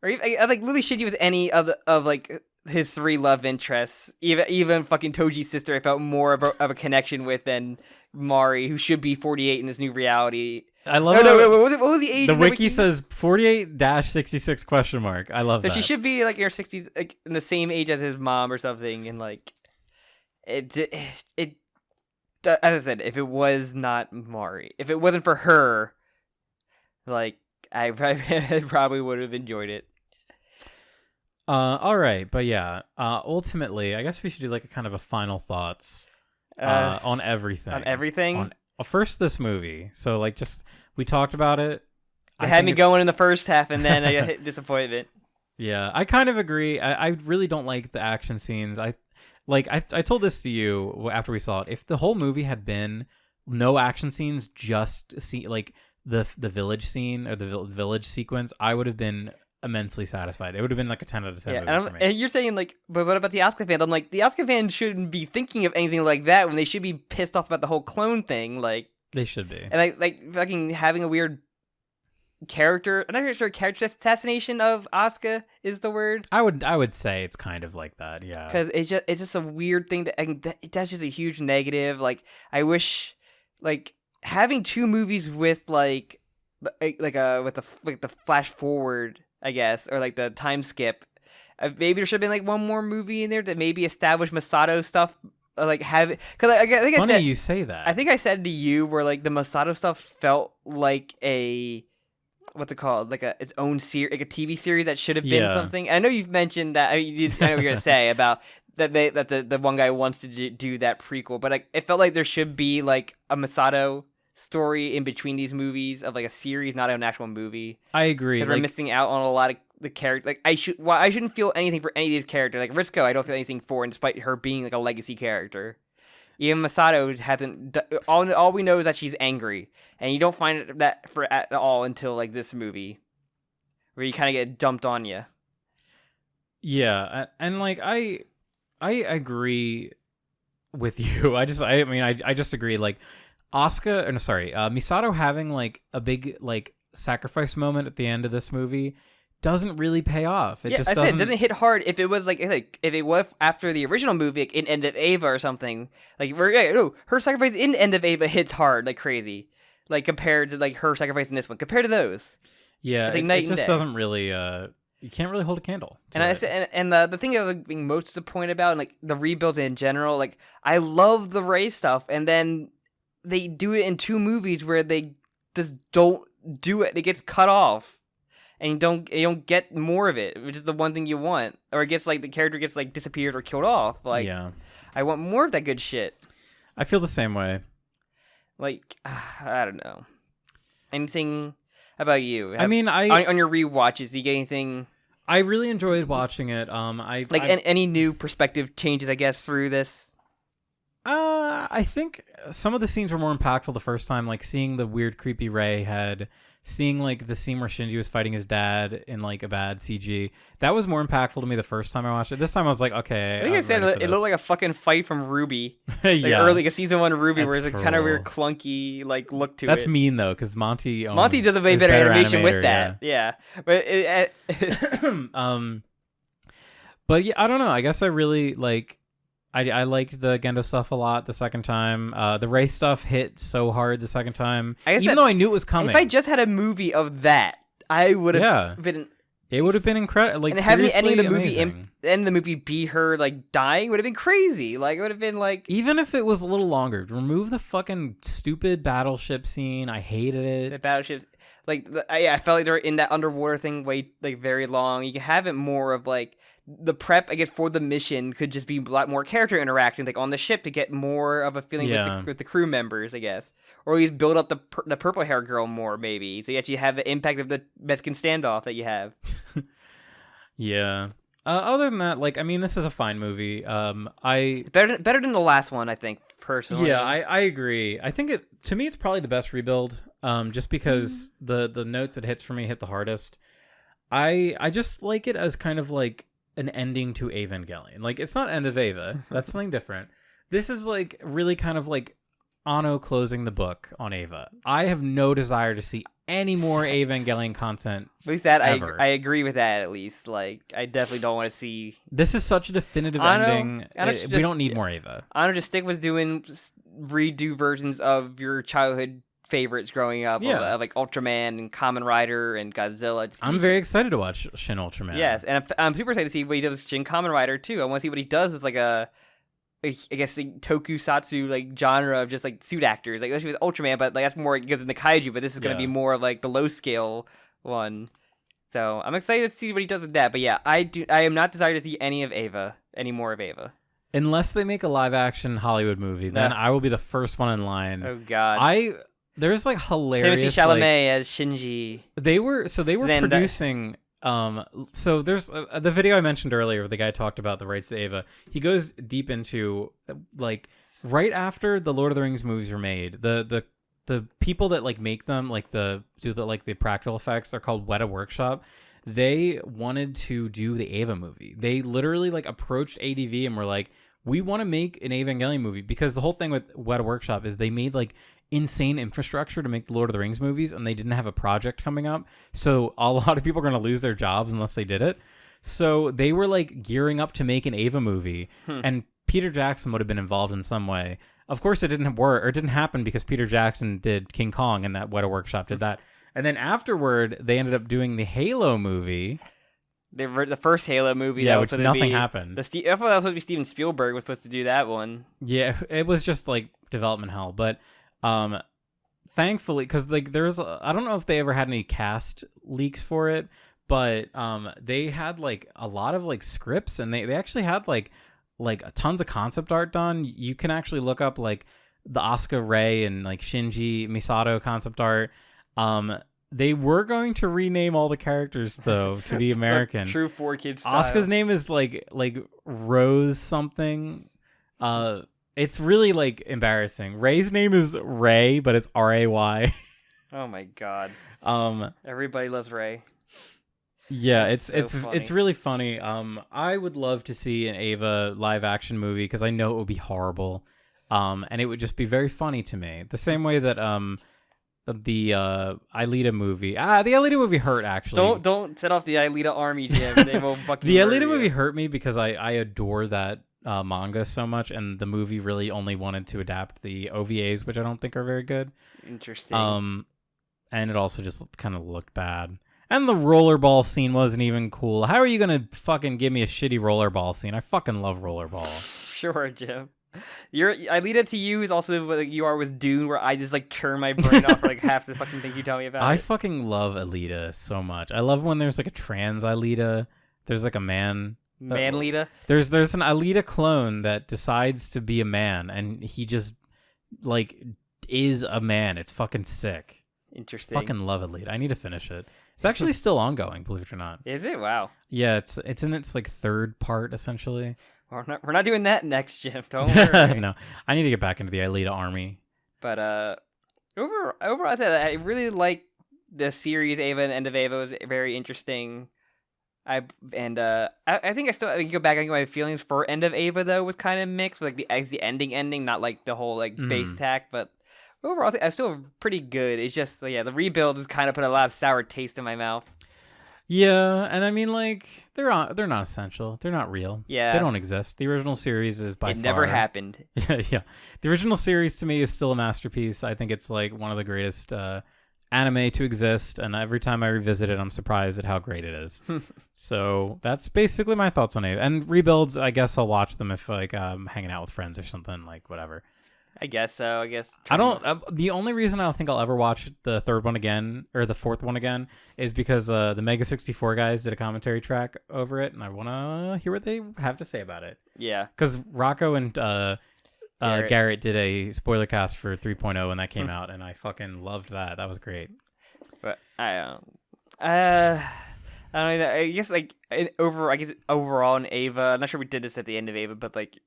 Or even, like literally Shinji with any of like his 3 love interests, even fucking Toji's sister, I felt more of a connection with than Mari, who should be 48 in this new reality. I love what was the age? The wiki says 48-66 ? I love that. So she should be like in her 60s, like in the same age as his mom or something, and like it as I said, if it was not Mari, if it wasn't for her, like I probably would have enjoyed it. All right, but yeah, ultimately, I guess we should do like a kind of a final thoughts on everything. On everything? First, this movie. So, like, just we talked about it. It had me going in the first half, and then I got hit disappointment. Yeah, I kind of agree. I really don't like the action scenes. I told this to you after we saw it. If the whole movie had been no action scenes, just like the village scene or the village sequence, I would have been immensely satisfied. It would have been like a 10 out of 10 movie for me. And you're saying like, but what about the Asuka fans? I'm like, the Asuka fans shouldn't be thinking of anything like that when they should be pissed off about the whole clone thing. Like they should be. And like fucking having a weird character. I'm not sure character assassination of Asuka is the word. I would say it's kind of like that, yeah. Because it's just a weird thing that's just a huge negative. Like I wish like having 2 movies with with the flash forward, I guess, or like the time skip. Maybe there should have been like one more movie in there that maybe established Misato stuff. Like have it, because I think funny I said, you say that. I think I said to you where like the Misato stuff felt like a what's it called, like its own series, like a TV series that should have been something. I know you've mentioned that. I know what you're gonna say about that the one guy wants to do that prequel, but it felt like there should be like a Misato story in between these movies of like a series, not an actual movie. I agree. Because we're missing out on a lot of the character. Like I shouldn't feel anything for any of these characters. Like Risco, I don't feel anything for, and despite her being like a legacy character. Even Misato hasn't. All we know is that she's angry, and you don't find that at all until like this movie, where you kind of get dumped on you. Yeah, and like I agree with you. I just agree. Like Misato having like a big like sacrifice moment at the end of this movie doesn't really pay off. It doesn't hit hard. If it was like if it was after the original movie, like in End of Ava or something, like her sacrifice in End of Ava hits hard like crazy, like compared to like her sacrifice in this one, compared to those. Yeah, like it just doesn't really. You can't really hold a candle. And the thing I was being most disappointed about, and like the rebuilds in general, like I love the Rey stuff, and then they do it in 2 movies where they just don't do it. It gets cut off. And you don't get more of it, which is the one thing you want. Or it gets like the character gets like disappeared or killed off. Like, yeah. I want more of that good shit. I feel the same way. Like, I don't know. Anything about you? I mean, on your rewatches, do you get anything? I really enjoyed watching it. Any new perspective changes, I guess, through this. I think some of the scenes were more impactful the first time, like seeing the weird, creepy Ray head, seeing like the scene where Shinji was fighting his dad in like a bad CG. That was more impactful to me the first time I watched it. This time I was like, okay. I think I said it looked like a fucking fight from Ruby. Yeah, early like a season 1 Ruby, That's where it's like kind of weird, clunky like look to That's it. mean though, because Monty does a way better animation with that. Yeah. But but yeah, I don't know. I guess I really like. I liked the Gendo stuff a lot the second time. The Ray stuff hit so hard the second time, even though I knew it was coming. If I just had a movie of that, I would have been. It would have been incredible. Like, and having the ending of the movie, end of the movie be her like dying would have been crazy. Like, it would have been like, even if it was a little longer, remove the fucking stupid battleship scene. I hated it. The battleships, like, I felt like they were in that underwater thing way like very long. You can have it more of like. The prep, I guess, for the mission could just be a lot more character interaction, like on the ship, to get more of a feeling with the crew members, I guess, or at least build up the purple hair girl more, maybe, so you actually have the impact of the Mexican standoff that you have. Yeah. Other than that, like, I mean, this is a fine movie. Better than the last one, I think, personally. Yeah, I agree. I think to me it's probably the best rebuild. Just because the notes it hits for me hit the hardest. I just like it as kind of like an ending to Evangelion. Like, it's not End of Eva. That's something different. This is like really kind of like Anno closing the book on Eva. I have no desire to see any more Evangelion content. At least that ever. I agree with that. At least, like, I definitely don't want to see. This is such a definitive ending. We don't need more Eva. Anno just stick with doing redo versions of your childhood favorites growing up, of like Ultraman and Kamen Rider and Godzilla. I'm very excited to watch Shin Ultraman. Yes, and I'm super excited to see what he does with Shin Kamen Rider too. I want to see what he does with like I guess like tokusatsu like genre of just like suit actors, like especially with Ultraman, but like that's more because in the kaiju. But this is gonna be more of like the low scale one. So I'm excited to see what he does with that. But yeah, I am not desired to see any more of Eva. Unless they make a live action Hollywood movie, then I will be the first one in line. Oh God. There's like hilarious Timothée Chalamet as Shinji. They were producing. So there's the video I mentioned earlier where the guy talked about the rights to Eva. He goes deep into like right after the Lord of the Rings movies were made. The people that like make them, like do the practical effects, they're called Weta Workshop. They wanted to do the Eva movie. They literally like approached ADV and were like, we want to make an Evangelion movie, because the whole thing with Weta Workshop is they made like insane infrastructure to make the Lord of the Rings movies, and they didn't have a project coming up, so a lot of people are going to lose their jobs unless they did it. So they were like gearing up to make an Eva movie, and Peter Jackson would have been involved in some way. Of course it didn't work, or it didn't happen, because Peter Jackson did King Kong and that Weta Workshop did that. And then afterward they ended up doing the Halo movie. The first Halo movie, which nothing happened. I thought that was supposed to be Steven Spielberg was supposed to do that one. Yeah, it was just like development hell, but thankfully, because like there's I don't know if they ever had any cast leaks for it, but they had like a lot of like scripts, and they actually had like tons of concept art done. You can actually look up like the Asuka, Rei, and like Shinji Misato concept art. They were going to rename all the characters though to be American. True 4-Kid style. Asuka's name is like Rose something. It's really like embarrassing. Ray's name is Ray, but it's Ray. Oh my God. Everybody loves Ray. Yeah, it's really funny. I would love to see an Eva live action movie, because I know it would be horrible. And it would just be very funny to me. The same way that the Aelita movie. The Aelita movie hurt, actually. Don't set off the Aelita army, Jim. They will fucking The Aelita movie hurt me because I adore that manga so much, and the movie really only wanted to adapt the OVAs, which I don't think are very good. Interesting. And it also just kind of looked bad. And the rollerball scene wasn't even cool. How are you gonna fucking give me a shitty rollerball scene? I fucking love rollerball. Sure, Jim. Aelita to you is also like you are with Dune, where I just like turn my brain off for like half the fucking things you tell me about. I fucking love Aelita so much. I love when there's like a trans Aelita. There's like a Man-Lita? There's an Aelita clone that decides to be a man, and he just like is a man. It's fucking sick. Interesting. Fucking love Elite. I need to finish it. It's actually still ongoing, believe it or not. Is it? Wow. Yeah, it's in its like third part essentially. We're not doing that next, Jim. Don't worry. No, I need to get back into the Alita army. But overall, I really like the series. Ava and End of Ava was very interesting. I think I can go back and get my feelings for End of Ava though was kind of mixed with like the ending, not like the whole like base tack, but overall I still pretty good. It's just the rebuild has kind of put a lot of sour taste in my mouth. Yeah, and I mean like they're not essential. They're not real. Yeah, they don't exist. The original series is by far. It never happened. Yeah. The original series to me is still a masterpiece. I think it's like one of the greatest anime to exist, and every time I revisit it, I'm surprised at how great it is. So that's basically my thoughts on it. And rebuilds, I guess I'll watch them if like I'm hanging out with friends or something, like whatever. I guess so. I guess I don't. The only reason I don't think I'll ever watch the third one again or the fourth one again is because the Mega 64 guys did a commentary track over it, and I want to hear what they have to say about it. Yeah, because Rocco and Garrett did a spoiler cast for 3.0 when that came out, and I fucking loved that. That was great. But I don't know. I guess like overall in Ava, I'm not sure we did this at the end of Ava, but like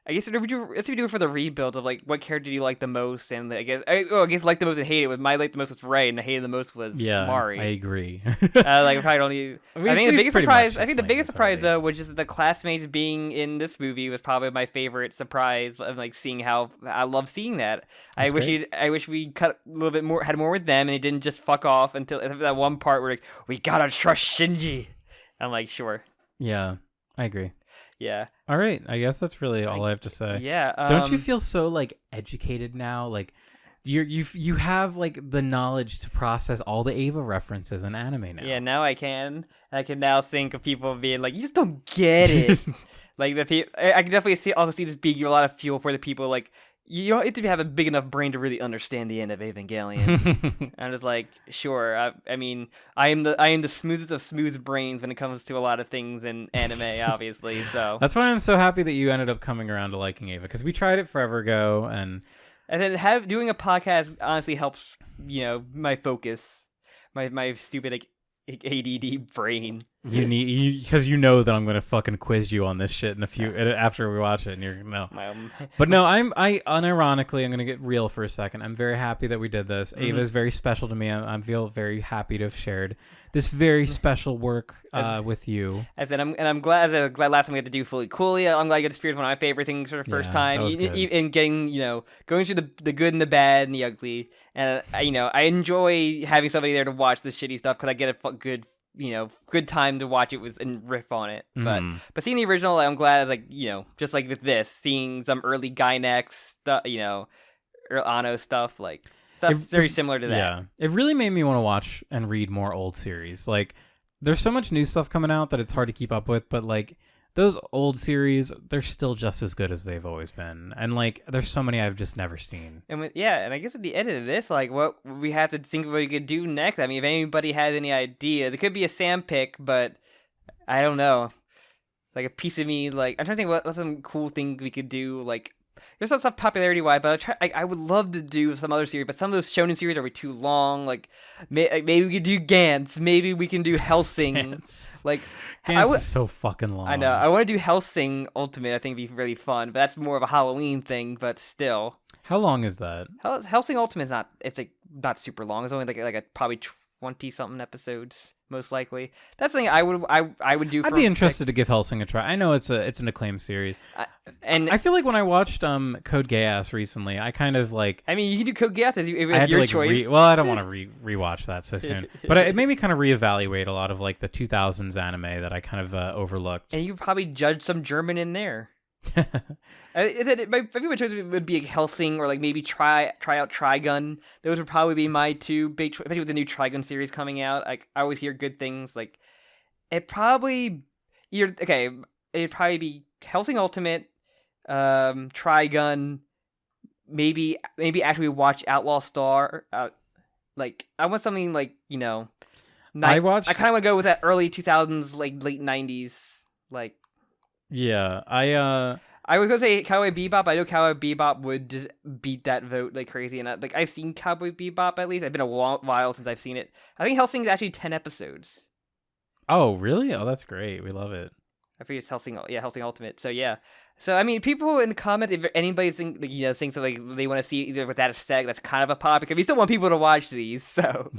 I guess let's do it for the rebuild of like what character do you like the most, and I guess like the most and hate it. My like the most was Ray, and I hated the most was Mari. I agree. I probably don't need. I think the biggest surprise though, which is the classmates being in this movie, was probably my favorite surprise. Of like seeing how I love seeing that. I wish we cut a little bit more, had more with them, and they didn't just fuck off until that one part where like, we gotta trust Shinji. I'm like, sure. Yeah, I agree. Yeah. All right. I guess that's really all I have to say. Yeah. Don't you feel so like educated now? Like you have like the knowledge to process all the Ava references in anime now. Yeah. Now I can now think of people being like, you just don't get it. Like the people, I can definitely see this being a lot of fuel for the people like. You don't have to have a big enough brain to really understand the end of Evangelion. I'm just like, sure. I mean, I am the smoothest of smooth brains when it comes to a lot of things in anime, obviously. So that's why I'm so happy that you ended up coming around to liking Ava, because we tried it forever ago, and then doing a podcast honestly helps. My focus, my stupid like ADD brain. You need because you know that I'm gonna fucking quiz you on this shit in a few after we watch it, and you're no. But no, I unironically I'm gonna get real for a second. I'm very happy that we did this. Ava is very special to me. I feel very happy to have shared this very special work with you. I'm glad last time we had to do Fully Coolly. I'm glad you got to experience one of my favorite things for the first time. And getting going through the good and the bad and the ugly. And I enjoy having somebody there to watch the shitty stuff because I get a good time to watch it and riff on it. But seeing the original, I'm glad just like with this, seeing some early Gynax stuff, Ano stuff like. That's very similar to that. Yeah. It really made me want to watch and read more old series. Like, there's so much new stuff coming out that it's hard to keep up with, but, like, those old series, they're still just as good as they've always been. And, like, there's so many I've just never seen. And I guess at the end of this, like, what we have to think of what we could do next. I mean, if anybody has any ideas, it could be a Sam pick, but I don't know. Like, a piece of me, like, I'm trying to think what's some cool thing we could do, like, there's not stuff popularity-wise, but I would love to do some other series, but some of those shonen series are too long. Like, maybe we could do Gantz. Maybe we can do Hellsing. Gantz. Like, Gantz is so fucking long. I know. I want to do Hellsing Ultimate. I think it'd be really fun, but that's more of a Halloween thing. But still, how long is that? Hellsing Ultimate is not. It's like not super long. It's only like a probably 20-something episodes. Most likely, that's the thing I would do. I'd be interested to give Hellsing a try. I know it's an acclaimed series, and I feel like when I watched Code Geass recently, I kind of like. I mean, you can do Code Geass as your choice. Well, I don't want to rewatch that so soon, but it made me kind of reevaluate a lot of like the 2000s anime that I kind of overlooked. And you probably judge some German in there. My favorite choice would be like Hellsing or like maybe try out Trigun. Those would probably be my two big choices, especially with the new Trigun series coming out. Like I always hear good things. Like it'd probably be Hellsing Ultimate, Trigun, maybe actually watch Outlaw Star. Like I want something like I kind of want to go with that early 2000s like late 90s like. Yeah, I was gonna say Cowboy Bebop. I know Cowboy Bebop would just beat that vote like crazy, and I've seen Cowboy Bebop at least. It's been a while since I've seen it. I think Hellsing's actually 10 episodes. Oh, really? Oh, that's great. We love it. I think it's Hellsing, yeah, Hellsing Ultimate. So yeah. So I mean, people in the comments, if anybody thinks that they want to see either with that aesthetic, that's kind of a pop because we still want people to watch these. So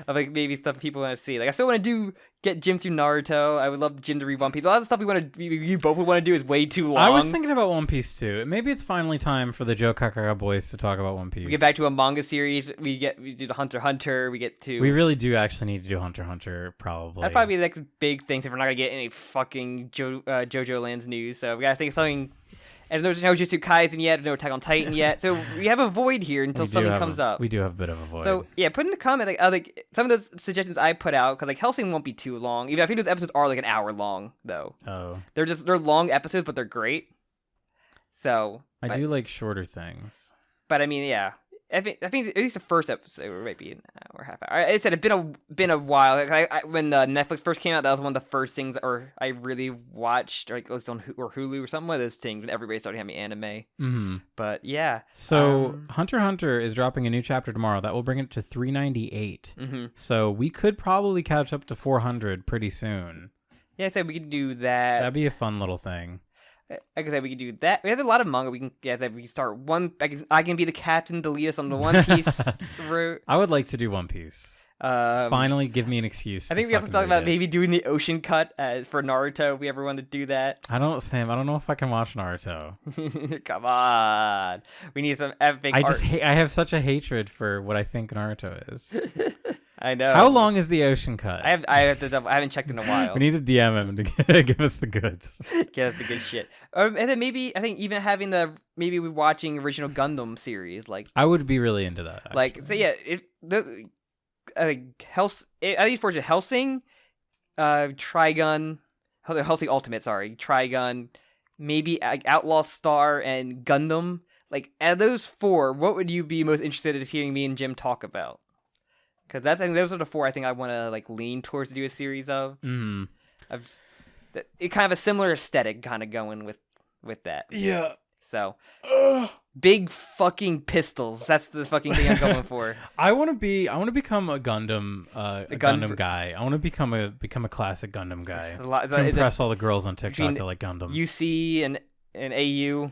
like maybe stuff people want to see. Like I still want to get Jim through Naruto. I would love Jim to read One Piece. A lot of the stuff you both would want to do is way too long. I was thinking about One Piece too. Maybe it's finally time for the JOKAKAKA boys to talk about One Piece. We get back to a manga series. We do the Hunter x Hunter. We really do actually need to do Hunter x Hunter probably. That'd probably be the next big thing if we're not gonna get any fucking JoJo Land's news. So we gotta think of something. And there's no Jujutsu Kaisen yet, no Attack on Titan yet, so we have a void here until something comes up. We do have a bit of a void. So yeah, put in the comment like some of the suggestions I put out because like Hellsing won't be too long. Even I think those episodes are like an hour long though. Oh, they're long episodes, but they're great. So I do like shorter things. But I mean, yeah. I think at least the first episode might be an hour or half hour. I said it's been a while. Like when Netflix first came out, that was one of the first things I really watched, or like it was on Hulu or something one of those things when everybody started having anime. Mm-hmm. But yeah. So Hunter x Hunter is dropping a new chapter tomorrow. That will bring it to 398. Mm-hmm. So we could probably catch up to 400 pretty soon. Yeah, I said we could do that. That'd be a fun little thing. Like I said, we can do that. We have a lot of manga. We can start one. I can be the captain to lead us on the One Piece route. I would like to do One Piece. Finally, give me an excuse. I think we have to talk about maybe doing the ocean cut as for Naruto. If we ever want to do that. Sam, I don't know if I can watch Naruto. Come on, we need some epic. I have such a hatred for what I think Naruto is. I know. How long is the ocean cut? I have to double. I haven't checked in a while. We need to DM him to give us the goods. Give us the good shit. And then maybe I think even having maybe we watching original Gundam series like. I would be really into that. Actually. Like so yeah, at least for Hellsing, Trigun, Hellsing Ultimate, Trigun, maybe Outlaw Star and Gundam. Like out of those four, what would you be most interested in hearing me and Jim talk about? Because I think those are the four I think I want to like lean towards to do a series of. Mm. It kind of a similar aesthetic kind of going with that. Yeah. So big fucking pistols. That's the fucking thing I'm going for. I want to become a Gundam Gundam guy. I want to become a classic Gundam guy. To impress all the girls on TikTok that like Gundam. UC and AU.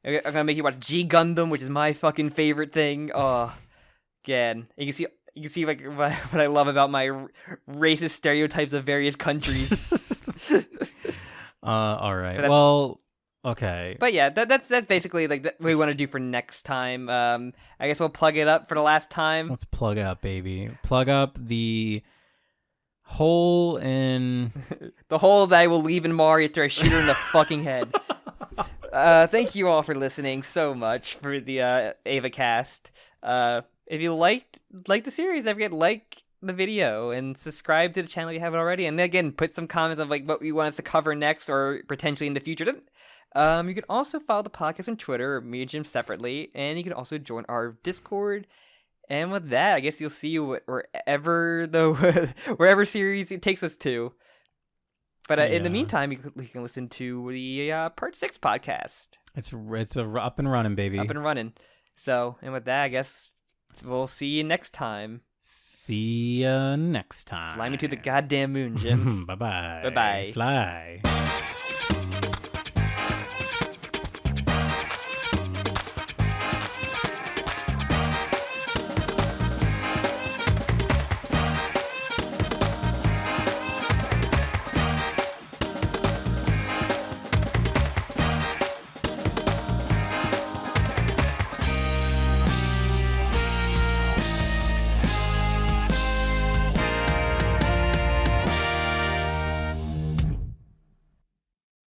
I'm gonna make you watch G Gundam, which is my fucking favorite thing. Oh, again, you can see like what I love about my racist stereotypes of various countries. All right. Well, okay. But yeah, that's basically like what we want to do for next time. I guess we'll plug it up for the last time. Let's plug up, baby. Plug up the hole in the hole that I will leave in Mari after I shoot her in the fucking head. Thank you all for listening so much for the Ava cast. If you liked the series, don't forget like the video and subscribe to the channel if you haven't already. And again, put some comments of like what you want us to cover next or potentially in the future. You can also follow the podcast on Twitter, or me and Jim separately, and you can also join our Discord. And with that, I guess you'll see wherever series it takes us to. But in the meantime, you can listen to the Part 6 podcast. It's up and running, baby. Up and running. So, and with that, I guess we'll see you next time. See ya next time. Fly me to the goddamn moon, Jim. Bye-bye. Bye-bye. Fly.